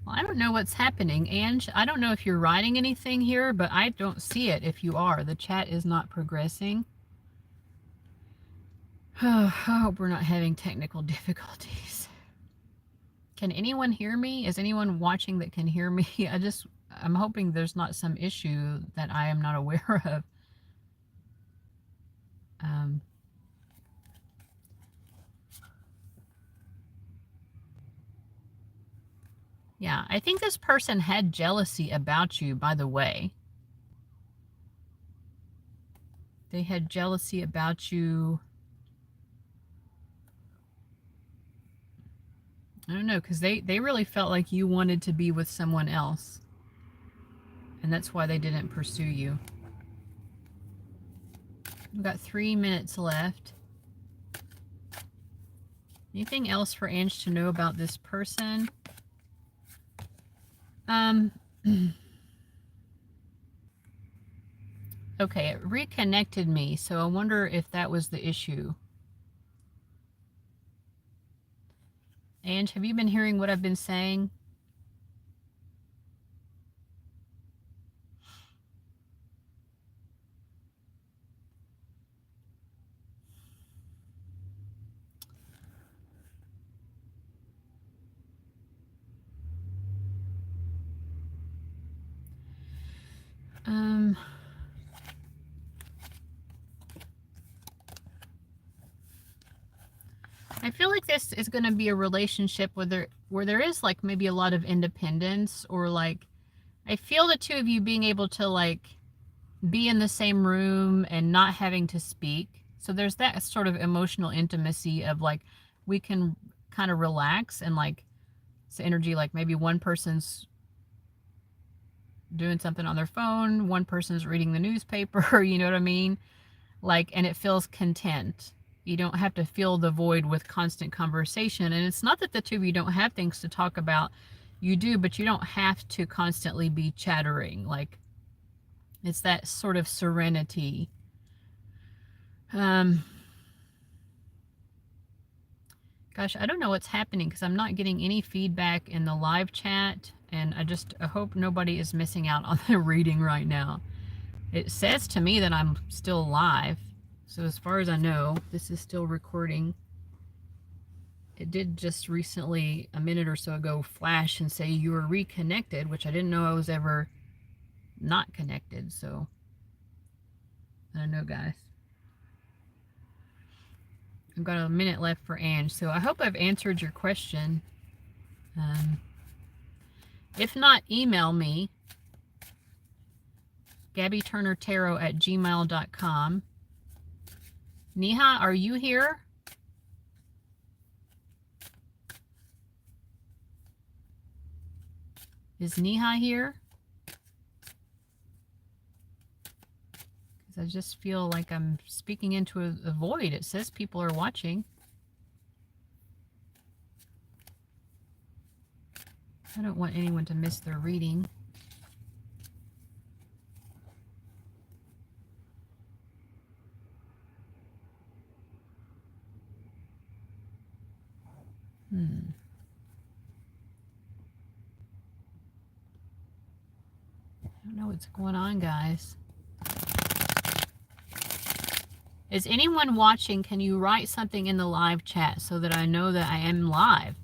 Well, I don't know what's happening. Ange, I don't know if you're writing anything here, but I don't see it if you are. The chat is not progressing. I hope we're not having technical difficulties. Can anyone hear me? Is anyone watching that can hear me? I'm hoping there's not some issue that I am not aware of. Yeah, I think this person had jealousy about you, by the way. They had jealousy about you. I don't know, because they really felt like you wanted to be with someone else. And that's why they didn't pursue you. We've got 3 minutes left. Anything else for Ange to know about this person? Okay, it reconnected me, so I wonder if that was the issue. Ange, have you been hearing what I've been saying? I feel like this is going to be a relationship where there is like maybe a lot of independence, or like I feel the two of you being able to like be in the same room and not having to speak. So there's that sort of emotional intimacy of like we can kind of relax, and like it's energy, like maybe one person's doing something on their phone, one person's reading the newspaper, you know what I mean? Like, and it feels content. You don't have to fill the void with constant conversation. And it's not that the two of you don't have things to talk about. You do, but you don't have to constantly be chattering. Like, it's that sort of serenity. Gosh, I don't know what's happening because I'm not getting any feedback in the live chat. And I hope nobody is missing out on the reading right now. It says to me that I'm still live. So as far as I know, this is still recording. It did just recently, a minute or so ago, flash and say you were reconnected, which I didn't know I was ever not connected. So I don't know, guys. I've got a minute left for Ange, so I hope I've answered your question. If not, email me, gabbyturnertarot@gmail.com. Neha, are you here? Is Neha here? Because I just feel like I'm speaking into a void. It says people are watching. I don't want anyone to miss their reading. I don't know what's going on, guys. Is anyone watching? Can you write something in the live chat so that I know that I am live?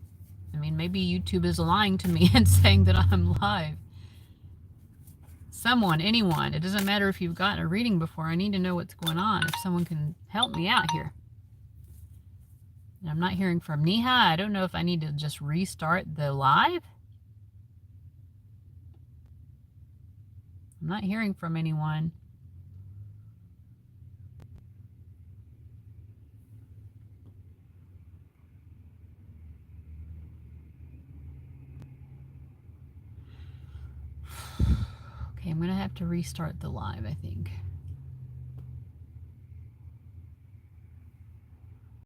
I mean, maybe YouTube is lying to me and saying that I'm live. Someone, anyone. It doesn't matter if you've gotten a reading before. I need to know what's going on. If someone can help me out here. And I'm not hearing from Neha. I don't know if I need to just restart the live. I'm not hearing from anyone. Okay, I'm going to have to restart the live, I think.